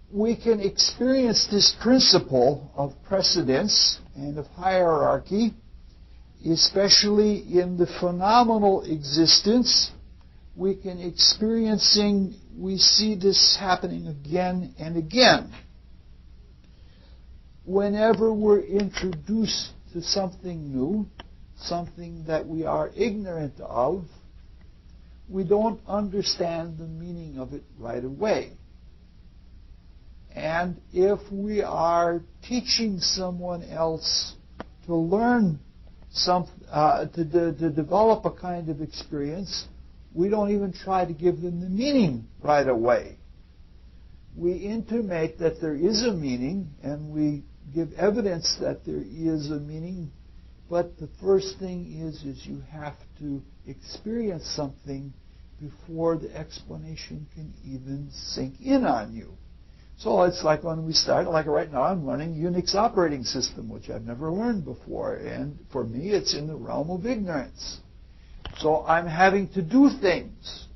We can experience this principle of precedence and of hierarchy, especially in the phenomenal existence. We see this happening again and again. Whenever we're introduced to something new, something that we are ignorant of, we don't understand the meaning of it right away. And if we are teaching someone else to learn to develop a kind of experience, we don't even try to give them the meaning right away. We intimate that there is a meaning, and we give evidence that there is a meaning, but the first thing is you have to experience something before the explanation can even sink in on you. So it's like when we start, like right now I'm running Unix operating system, which I've never learned before, and for me it's in the realm of ignorance. So I'm having to do things,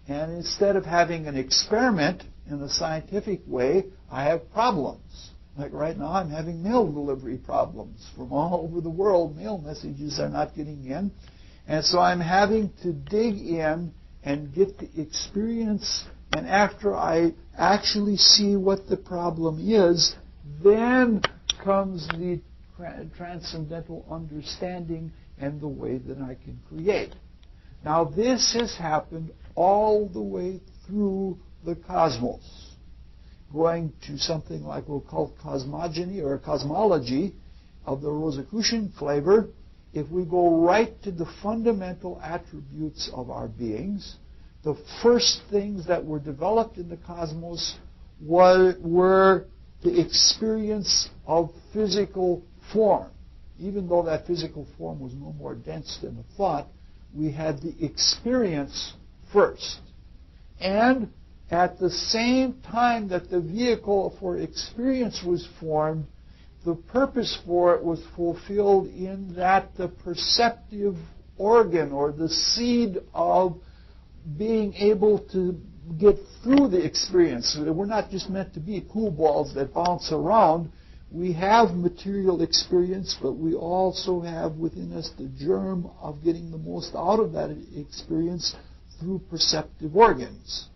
and instead of having an experiment in a scientific way, I have problems. Like right now I'm having mail delivery problems from all over the world. Mail messages are not getting in, and so I'm having to dig in and get the experience. And after I actually see what the problem is, then comes the transcendental understanding and the way that I can create. Now this has happened all the way through the cosmos. Going to something like we'll call cosmogony or cosmology of the Rosicrucian flavor, if we go right to the fundamental attributes of our beings, the first things that were developed in the cosmos were the experience of physical form. Even though that physical form was no more dense than a thought, we had the experience first. And at the same time that the vehicle for experience was formed, the purpose for it was fulfilled in that the perceptive organ or the seed of being able to get through the experience. So that we're not just meant to be pool balls that bounce around. We have material experience, but we also have within us the germ of getting the most out of that experience through perceptive organs.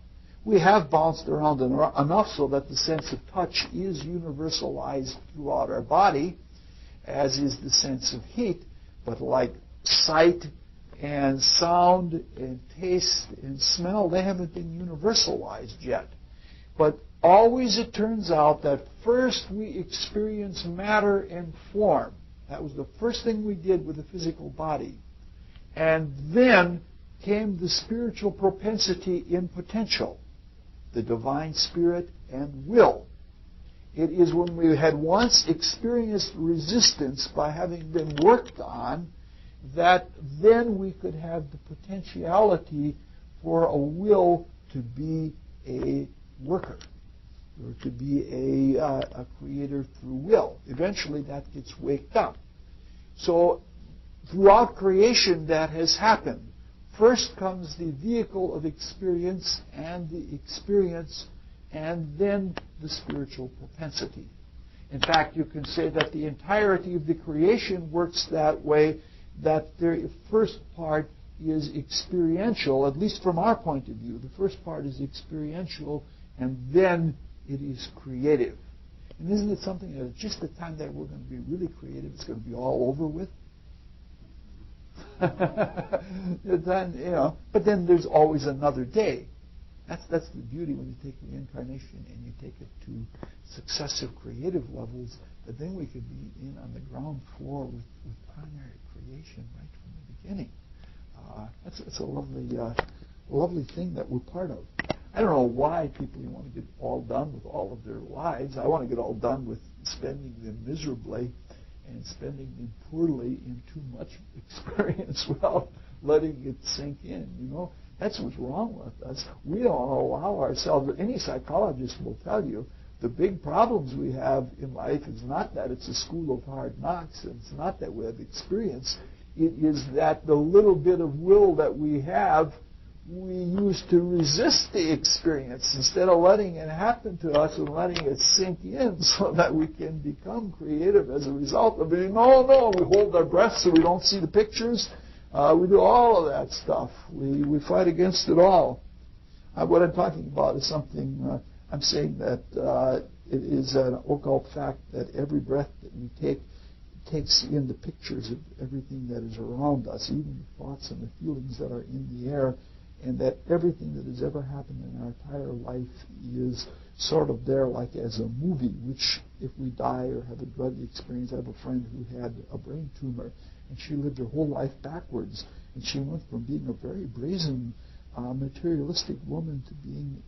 We have bounced around enough so that the sense of touch is universalized throughout our body, as is the sense of heat, but like sight and sound and taste and smell, they haven't been universalized yet. But always it turns out that first we experience matter and form. That was the first thing we did with the physical body. And then came the spiritual propensity in potential, the divine spirit and will. It is when we had once experienced resistance by having been worked on that then we could have the potentiality for a will to be a worker, or to be a creator through will. Eventually that gets waked up. So throughout creation that has happened. First comes the vehicle of experience and the experience, and then the spiritual propensity. In fact, you can say that the entirety of the creation works that way, that the first part is experiential, at least from our point of view. The first part is experiential, and then it is creative. And isn't it something that just the time that we're going to be really creative, it's going to be all over with? Then, but then there's always another day. That's the beauty when you take reincarnation and you take it to successive creative levels, that then we could be in on the ground floor with primary creation right from the beginning. That's a lovely thing that we're part of. I don't know why people want to get all done with all of their lives. I want to get all done with spending them miserably and spending them poorly in too much experience without letting it sink in. That's what's wrong with us. We don't allow ourselves. Any psychologist will tell you the big problems we have in life is not that it's a school of hard knocks, and it's not that we have experience. It is that the little bit of will that we have, we use to resist the experience instead of letting it happen to us and letting it sink in so that we can become creative as a result of it. No, we hold our breath so we don't see the pictures. We do all of that stuff. We fight against it all. What I'm talking about is something, I'm saying that it is an occult fact that every breath that we take takes in the pictures of everything that is around us, even the thoughts and the feelings that are in the air, and that everything that has ever happened in our entire life is sort of there like as a movie, which if we die or have a drug experience, I have a friend who had a brain tumor, and she lived her whole life backwards, and she went from being a very brazen, materialistic woman to being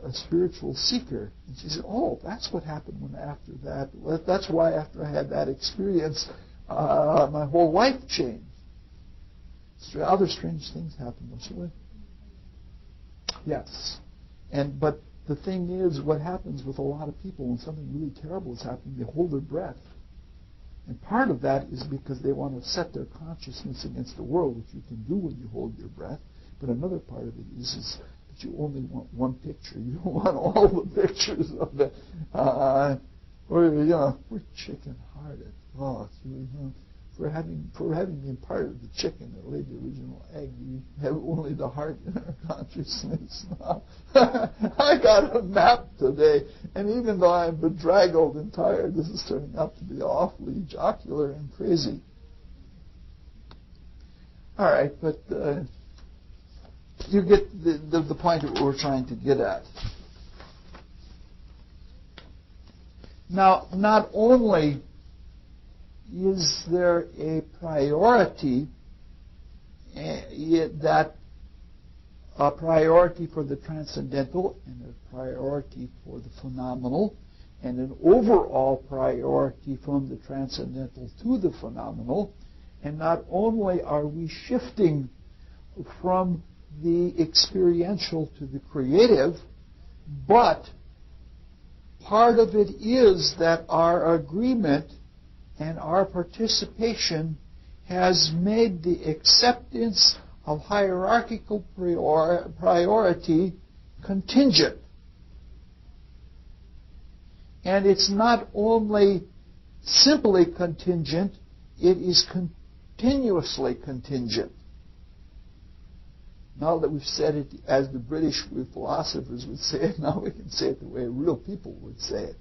a spiritual seeker. And she said, oh, that's what happened when after that. That's why after I had that experience, my whole life changed. Other strange things happen, don't you? Yes. But the thing is, what happens with a lot of people when something really terrible is happening, they hold their breath. And part of that is because they want to set their consciousness against the world, which you can do when you hold your breath. But another part of it is that you only want one picture. You don't want all the pictures of it. We're chicken-hearted. Oh, it's really, for having been part of the chicken that laid the original egg, we have only the heart in our consciousness now. I got a map today, and even though I'm bedraggled and tired, this is turning out to be awfully jocular and crazy. All right, but you get the point of what we're trying to get at. Now, not only is there a priority a priority for the transcendental and a priority for the phenomenal, and an overall priority from the transcendental to the phenomenal, And not only are we shifting from the experiential to the creative, but part of it is that our agreement and our participation has made the acceptance of hierarchical priority contingent. And it's not only simply contingent, it is continuously contingent. Now that we've said it as the British philosophers would say it, now we can say it the way real people would say it.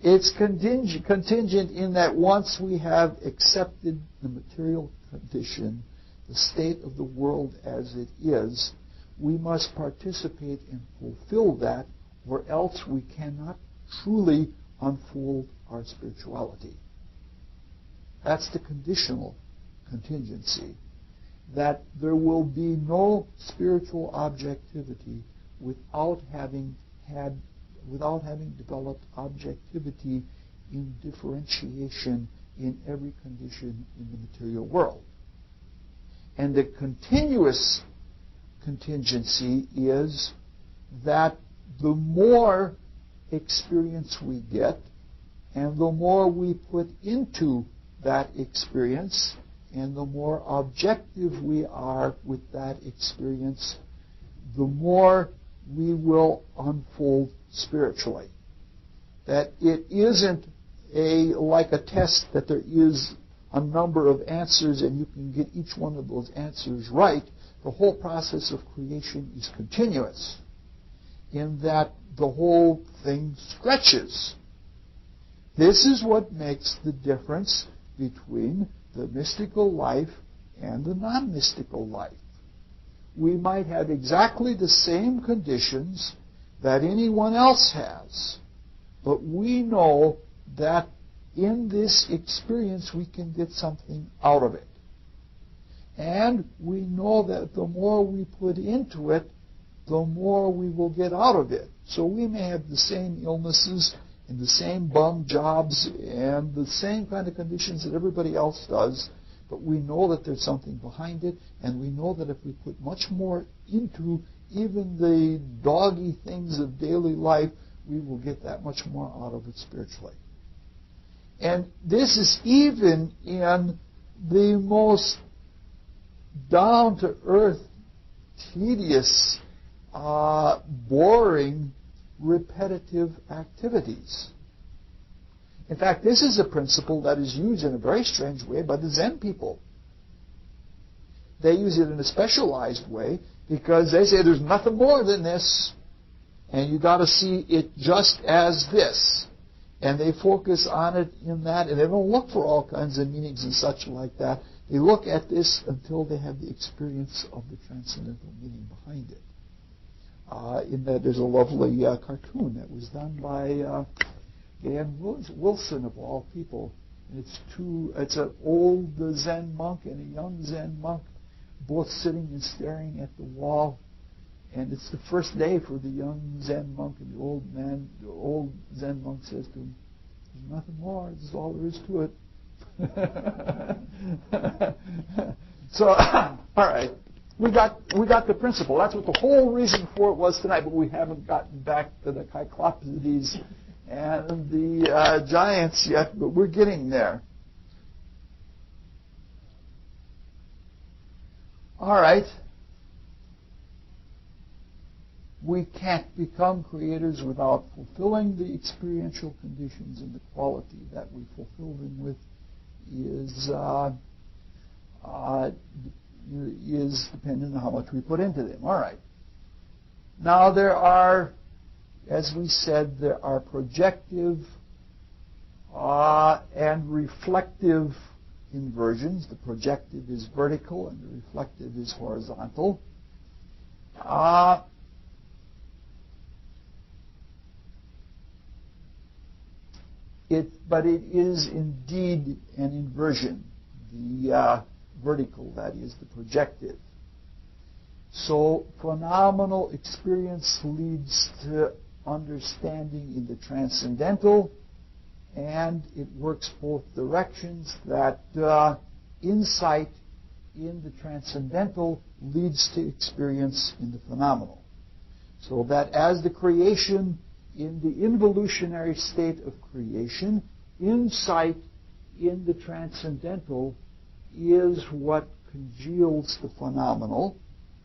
It's contingent in that once we have accepted the material condition, the state of the world as it is, we must participate and fulfill that, or else we cannot truly unfold our spirituality. That's the conditional contingency. That there will be no spiritual objectivity without having developed objectivity in differentiation in every condition in the material world. And the continuous contingency is that the more experience we get and the more we put into that experience and the more objective we are with that experience, the more we will unfold spiritually. That it isn't like a test that there is a number of answers and you can get each one of those answers right. The whole process of creation is continuous in that the whole thing stretches. This is what makes the difference between the mystical life and the non-mystical life. We might have exactly the same conditions that anyone else has, but we know that in this experience we can get something out of it. And we know that the more we put into it, the more we will get out of it. So we may have the same illnesses and the same bum jobs and the same kind of conditions that everybody else does, but we know that there's something behind it, and we know that if we put much more into even the doggy things of daily life, we will get that much more out of it spiritually. And this is even in the most down-to-earth, tedious, boring, repetitive activities. In fact, this is a principle that is used in a very strange way by the Zen people. They use it in a specialized way because they say there's nothing more than this, and you got to see it just as this. And they focus on it in that, and they don't look for all kinds of meanings and such like that. They look at this until they have the experience of the transcendental meaning behind it. In that there's a lovely cartoon that was done by Dan Wilson, of all people. And it's an old Zen monk and a young Zen monk, both sitting and staring at the wall. And it's the first day for the young Zen monk, and the old Zen monk says to him, "There's nothing more. This is all there is to it." So, all right, we got the principle. That's what the whole reason for it was tonight. But we haven't gotten back to the Cyclopsides and the giants yet. But we're getting there. All right. We can't become creators without fulfilling the experiential conditions, and the quality that we fulfill them with is dependent on how much we put into them. All right. Now there are, as we said, there are projective and reflective inversions. The projective is vertical and the reflective is horizontal. But it is indeed an inversion, the vertical, that is, the projective. So phenomenal experience leads to understanding in the transcendental, and it works both directions, that insight in the transcendental leads to experience in the phenomenal. So that as the creation, in the involutionary state of creation, insight in the transcendental is what congeals the phenomenal,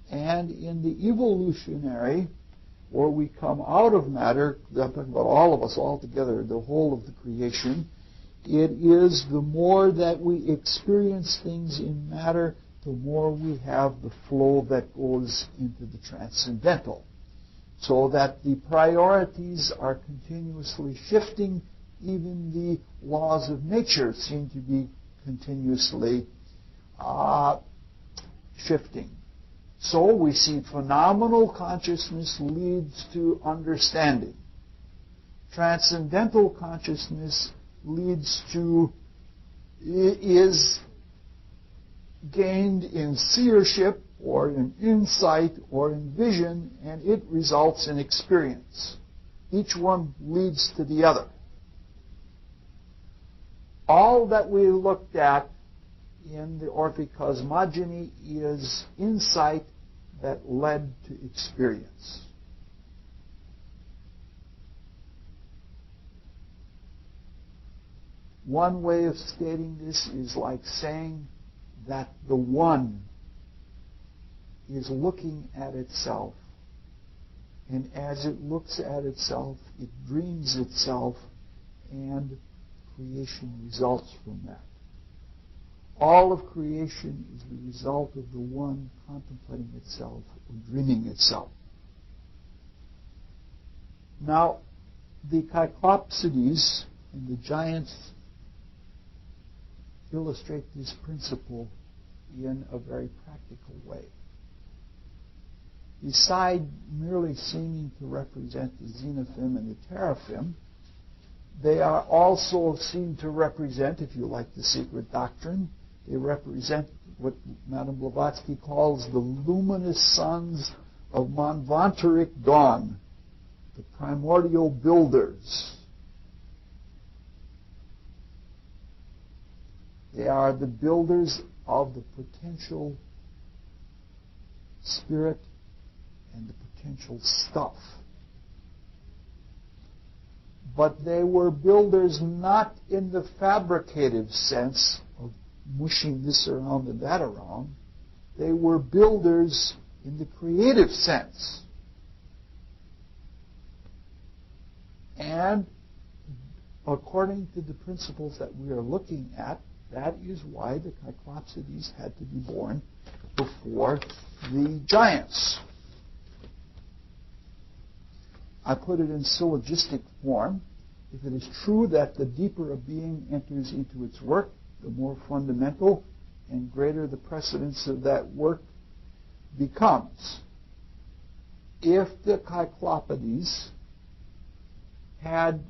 and in the evolutionary, or we come out of matter, I'm talking about all of us all together, the whole of the creation, it is the more that we experience things in matter, the more we have the flow that goes into the transcendental. So that the priorities are continuously shifting, even the laws of nature seem to be continuously shifting. So we see phenomenal consciousness leads to understanding. Transcendental consciousness leads to, is gained in seership or in insight or in vision, and it results in experience. Each one leads to the other. All that we looked at in the orthocosmogony is insight that led to experience. One way of stating this is like saying that the one is looking at itself, and as it looks at itself, it dreams itself, and creation results from that. All of creation is the result of the one contemplating itself or dreaming itself. Now, the Cyclopsides and the giants illustrate this principle in a very practical way. Beside merely seeming to represent the xenophim and the teraphim, they are also seen to represent, if you like the secret doctrine, they represent what Madame Blavatsky calls the luminous sons of Manvantaric dawn, the primordial builders. They are the builders of the potential spirit and the potential stuff. But they were builders not in the fabricative sense of mushing this around and that around. They were builders in the creative sense. And according to the principles that we are looking at, that is why the Cyclopsides had to be born before the giants. I put it in syllogistic form. If it is true that the deeper a being enters into its work, the more fundamental and greater the precedence of that work becomes. If the Cyclopsides had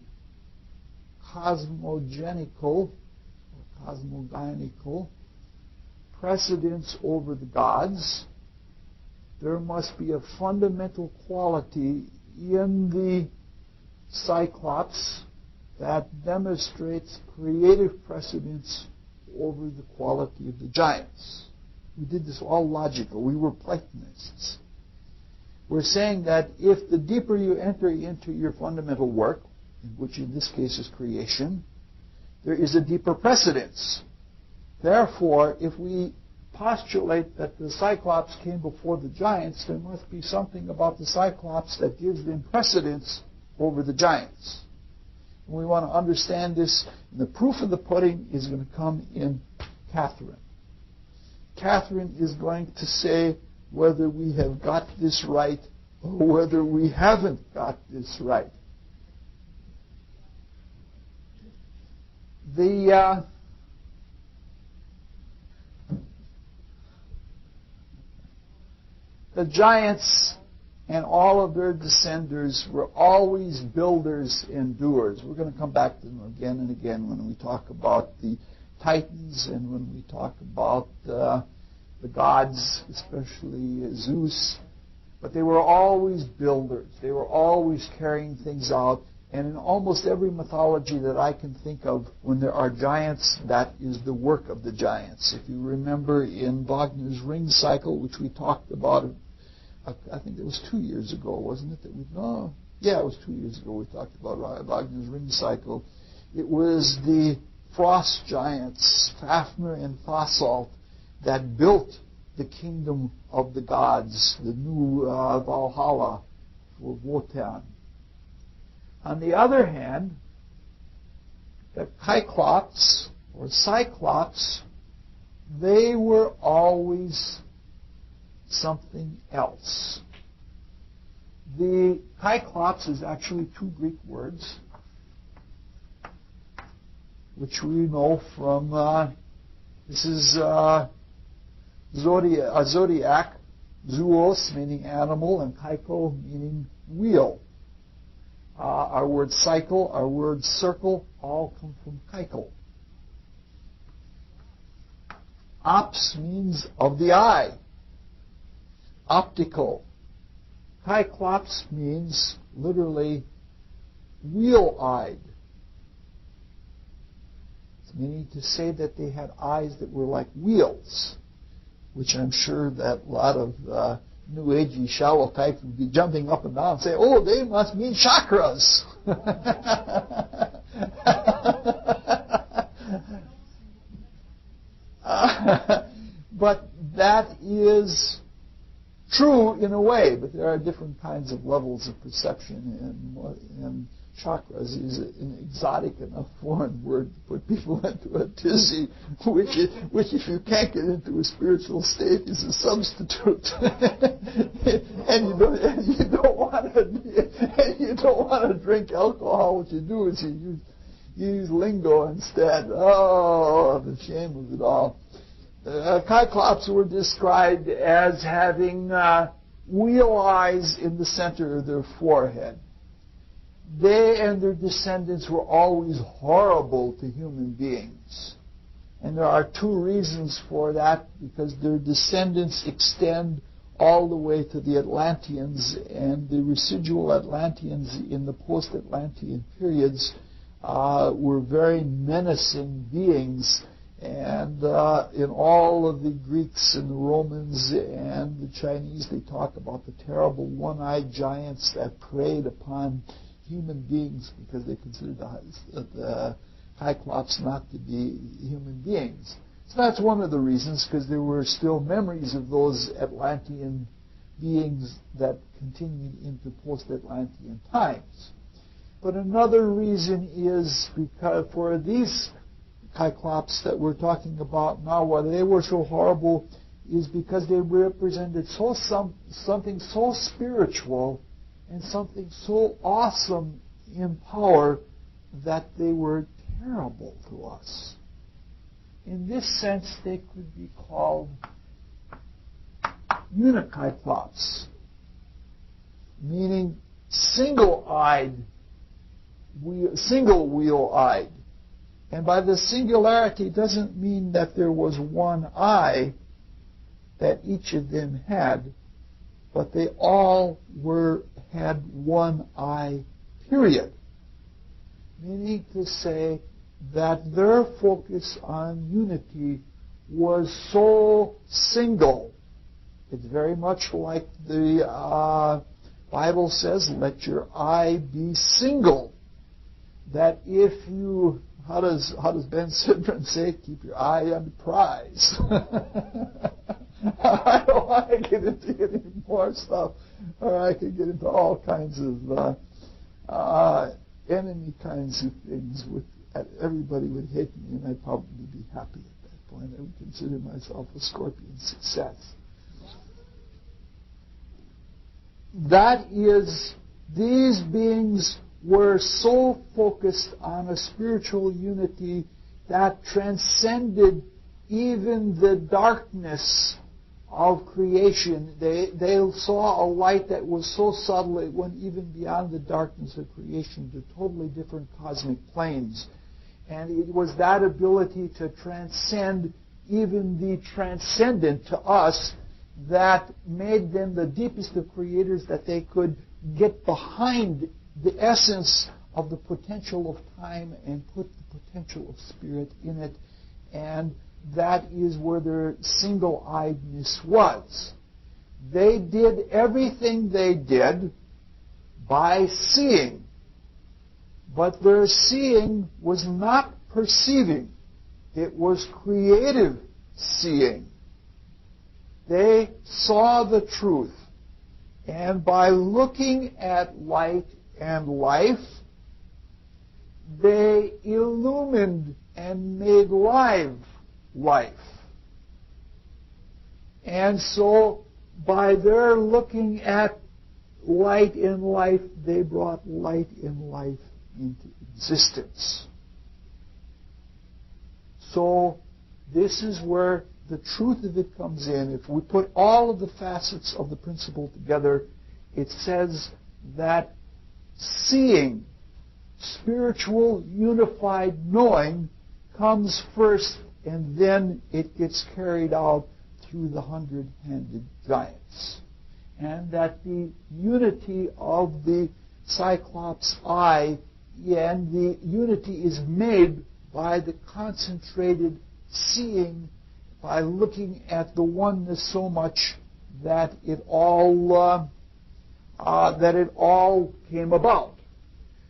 cosmogenical or cosmogonical precedence over the gods, there must be a fundamental quality in the Cyclops that demonstrates creative precedence over the quality of the giants. We did this all logical. We were Platonists. We're saying that if the deeper you enter into your fundamental work, which in this case is creation, there is a deeper precedence. Therefore, if we postulate that the Cyclops came before the giants, there must be something about the Cyclops that gives them precedence over the giants. And we want to understand this, and the proof of the pudding is going to come in Catherine. Catherine is going to say whether we have got this right or whether we haven't got this right. The giants and all of their descendants were always builders and doers. We're going to come back to them again and again when we talk about the Titans and when we talk about the gods, especially Zeus. But they were always builders. They were always carrying things out. And in almost every mythology that I can think of, when there are giants, that is the work of the giants. If you remember in Wagner's Ring Cycle, which we talked about, I think it was 2 years ago, wasn't it? It was 2 years ago we talked about Wagner's Ring Cycle. It was the frost giants, Fafnir and Fasolt, that built the kingdom of the gods, the new Valhalla for Wotan. On the other hand, the Cyclops, or Cyclops, they were always something else. The Cyclops is actually two Greek words, which we know from, this is zodiac, zoos meaning animal, and kaiko meaning wheel. Our word cycle, our word circle, all come from kaiko. Ops means of the eye, optical. Cyclops means literally wheel-eyed. It's meaning to say that they had eyes that were like wheels, which I'm sure that a lot of New Agey shallow types would be jumping up and down and say, oh, they must mean chakras. But that is true in a way, but there are different kinds of levels of perception, and chakras is an exotic enough foreign word to put people into a tizzy, which if you can't get into a spiritual state is a substitute. and you don't want to drink alcohol. What you do is you use lingo instead. Oh, the shame of it all. Cyclops were described as having wheel eyes in the center of their forehead. They and their descendants were always horrible to human beings. And there are two reasons for that, because their descendants extend all the way to the Atlanteans, and the residual Atlanteans in the post-Atlantean periods were very menacing beings. And in all of the Greeks and the Romans and the Chinese, they talk about the terrible one-eyed giants that preyed upon human beings because they considered the Cyclops not to be human beings. So that's one of the reasons, because there were still memories of those Atlantean beings that continued into post-Atlantean times. But another reason is because for these Cyclops that we're talking about now, why they were so horrible, is because they represented something so spiritual and something so awesome in power that they were terrible to us. In this sense, they could be called unicyclops, meaning single-eyed, single wheel-eyed. And by the singularity, it doesn't mean that there was one eye that each of them had, but they all had one eye, period. Meaning to say that their focus on unity was so single. It's very much like the Bible says, let your eye be single. That if you, how does Ben Sidran say, keep your eye on the prize. I don't want to get into any more stuff, or I could get into all kinds of enemy kinds of things. Everybody would hate me, and I'd probably be happy at that point. I would consider myself a Scorpion success. That is, these beings were so focused on a spiritual unity that transcended even the darkness of creation. They saw a light that was so subtle it went even beyond the darkness of creation to totally different cosmic planes. And it was that ability to transcend even the transcendent to us that made them the deepest of creators, that they could get behind the essence of the potential of time and put the potential of spirit in it. And that is where their single-eyedness was. They did everything they did by seeing. But their seeing was not perceiving. It was creative seeing. They saw the truth. And by looking at light and life, they illumined and made live life. And so, by their looking at light in life, they brought light in life into existence. So, this is where the truth of it comes in. If we put all of the facets of the principle together, it says that seeing, spiritual unified knowing, comes first, and then it gets carried out through the 100-handed giants. And that the unity of the Cyclops eye, and the unity is made by the concentrated seeing, by looking at the oneness so much that it all came about.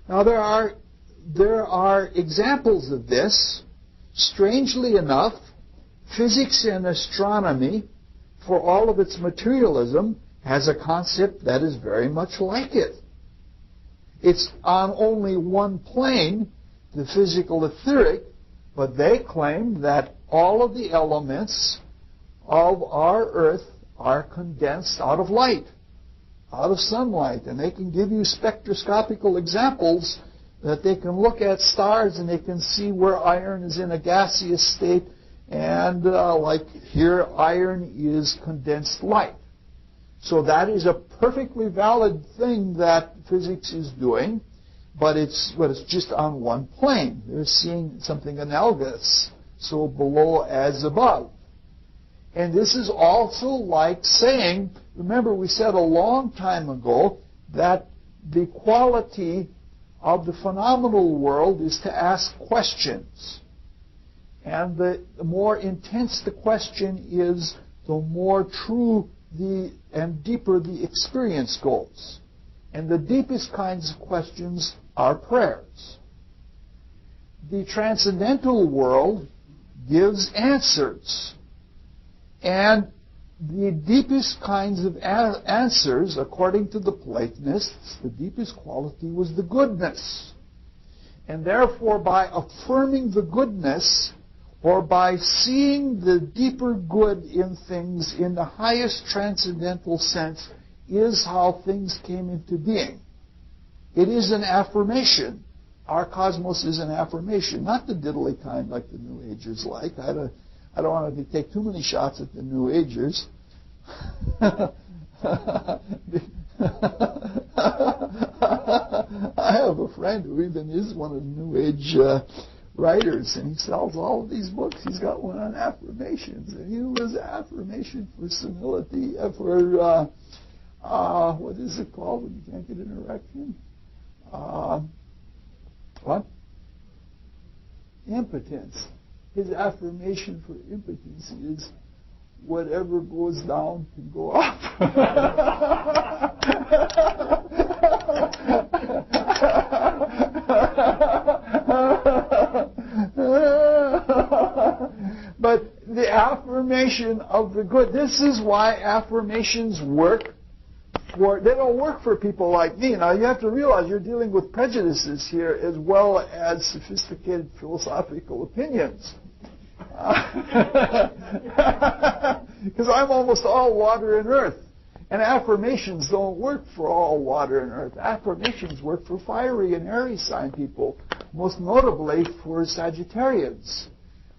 Now there are examples of this. Strangely enough, physics and astronomy, for all of its materialism, has a concept that is very much like it. It's on only one plane, the physical etheric, but they claim that all of the elements of our Earth are condensed out of light, out of sunlight. And they can give you spectroscopical examples that they can look at stars and they can see where iron is in a gaseous state. And like here, iron is condensed light. So that is a perfectly valid thing that physics is doing, but it's just on one plane. They're seeing something analogous, so below as above. And this is also like saying, remember we said a long time ago that the quality of the phenomenal world is to ask questions. And the more intense the question is, the more true and deeper the experience goes. And the deepest kinds of questions are prayers. The transcendental world gives answers. And the deepest kinds of answers, according to the Platonists, the deepest quality was the goodness. And therefore, by affirming the goodness, or by seeing the deeper good in things in the highest transcendental sense, is how things came into being. It is an affirmation. Our cosmos is an affirmation, not the diddly kind like the New Agers like. I don't want to take too many shots at the New Agers. I have a friend who even is one of the New Age writers, and he sells all of these books. He's got one on affirmations, and he was affirmation for senility, for what is it called when you can't get an erection? What? Impotence. His affirmation for impotence is whatever goes down can go up. But the affirmation of the good, this is why affirmations work. They don't work for people like me. Now, you have to realize you're dealing with prejudices here as well as sophisticated philosophical opinions. Because I'm almost all water and earth. And affirmations don't work for all water and earth. Affirmations work for fiery and airy sign people, most notably for Sagittarians.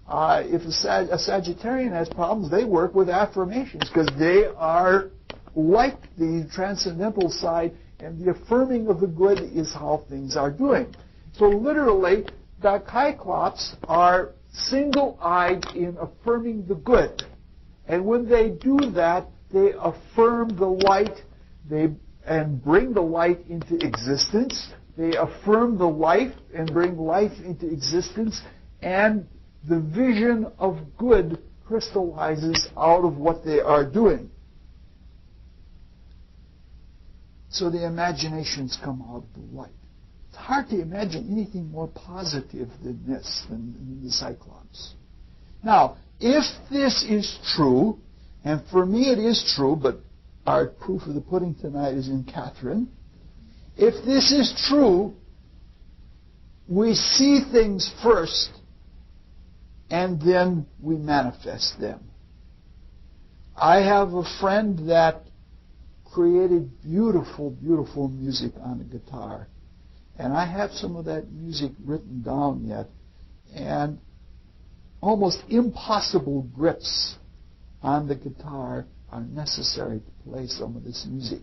If a Sagittarian has problems, they work with affirmations because they are like the transcendental side, and the affirming of the good is how things are doing. So literally, the Cyclops are single-eyed in affirming the good. And when they do that, they affirm the light and bring the light into existence. They affirm the life and bring life into existence, and the vision of good crystallizes out of what they are doing. So the imaginations come out of the light. It's hard to imagine anything more positive than this, than the Cyclops. Now, if this is true, and for me it is true, but our proof of the pudding tonight is in Catherine. If this is true, we see things first, and then we manifest them. I have a friend that created beautiful, beautiful music on a guitar. And I have some of that music written down yet. And almost impossible grips on the guitar are necessary to play some of this music.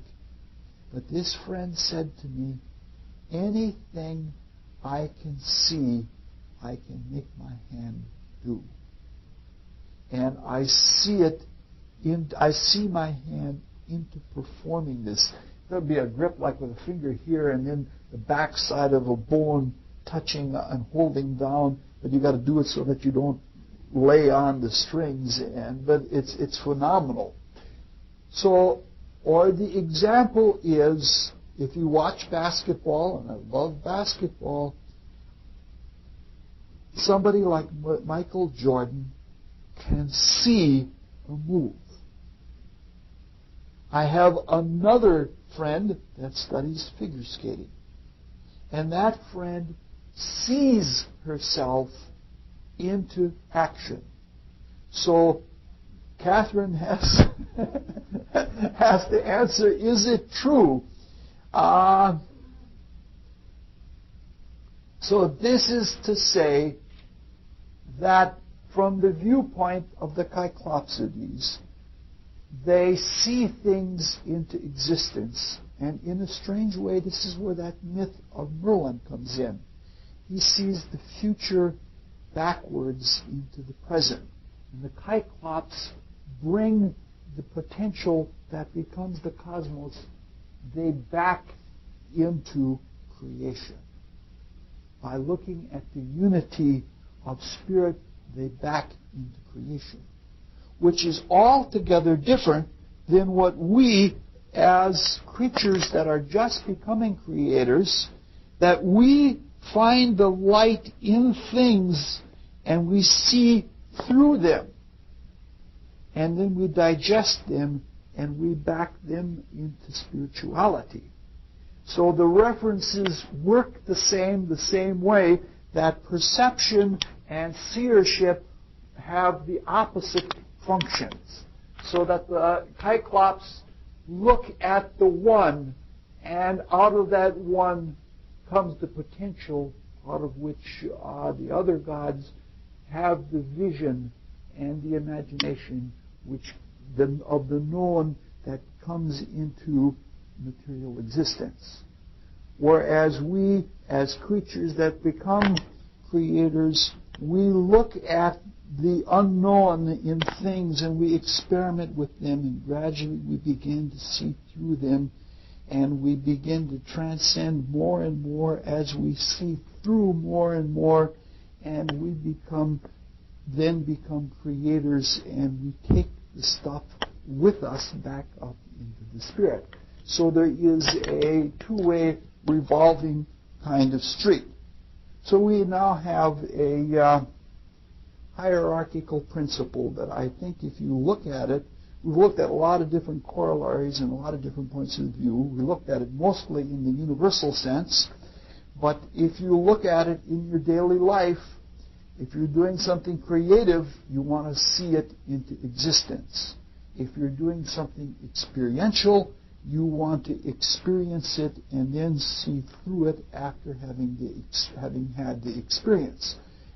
But this friend said to me, anything I can see, I can make my hand do. And I see it, I see my hand into performing this. There'll be a grip like with a finger here and then the backside of a bone touching and holding down, but you got to do it so that you don't lay on the strings. But it's phenomenal. So, or the example is, if you watch basketball, and I love basketball, somebody like Michael Jordan can see a move. I have another friend that studies figure skating. And that friend sees herself into action. So Catherine has has to answer, is it true? So this is to say that from the viewpoint of the Cyclopsides, they see things into existence. And in a strange way, this is where that myth of Merlin comes in. He sees the future backwards into the present. And the Cyclops bring the potential that becomes the cosmos, they back into creation. By looking at the unity of spirit, they back into creation, which is altogether different than what we, as creatures that are just becoming creators, that we find the light in things and we see through them. And then we digest them and we back them into spirituality. So the references work the same way, that perception and seership have the opposite functions. So that the Cyclops look at the one, and out of that one comes the potential out of which the other gods have the vision and the imagination of the known that comes into material existence. Whereas we, as creatures that become creators, we look at the unknown in things and we experiment with them, and gradually we begin to see through them, and we begin to transcend more and more as we see through more and more, and we then become creators, and we take the stuff with us back up into the spirit. So there is a two-way revolving kind of street. So we now have a hierarchical principle that I think if you look at it, we've looked at a lot of different corollaries and a lot of different points of view. We looked at it mostly in the universal sense, but if you look at it in your daily life, if you're doing something creative, you want to see it into existence. If you're doing something experiential, you want to experience it and then see through it after having had the experience.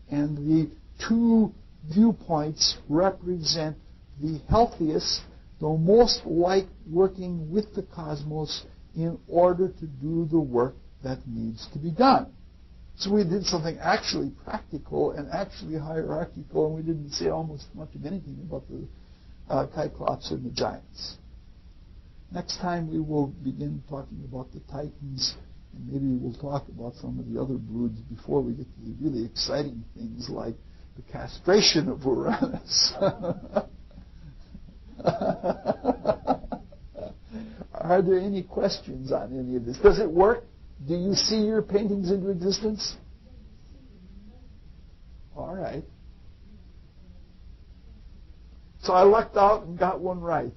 And the two viewpoints represent the healthiest, the most like working with the cosmos in order to do the work that needs to be done. So we did something actually practical and actually hierarchical, and we didn't say almost much of anything about the Cyclops and the giants. Next time we will begin talking about the Titans And maybe we'll talk about some of the other broods before we get to the really exciting things like the castration of Uranus. Are there any questions on any of this? Does it work? Do you see your paintings into existence? All right. So I lucked out and got one right.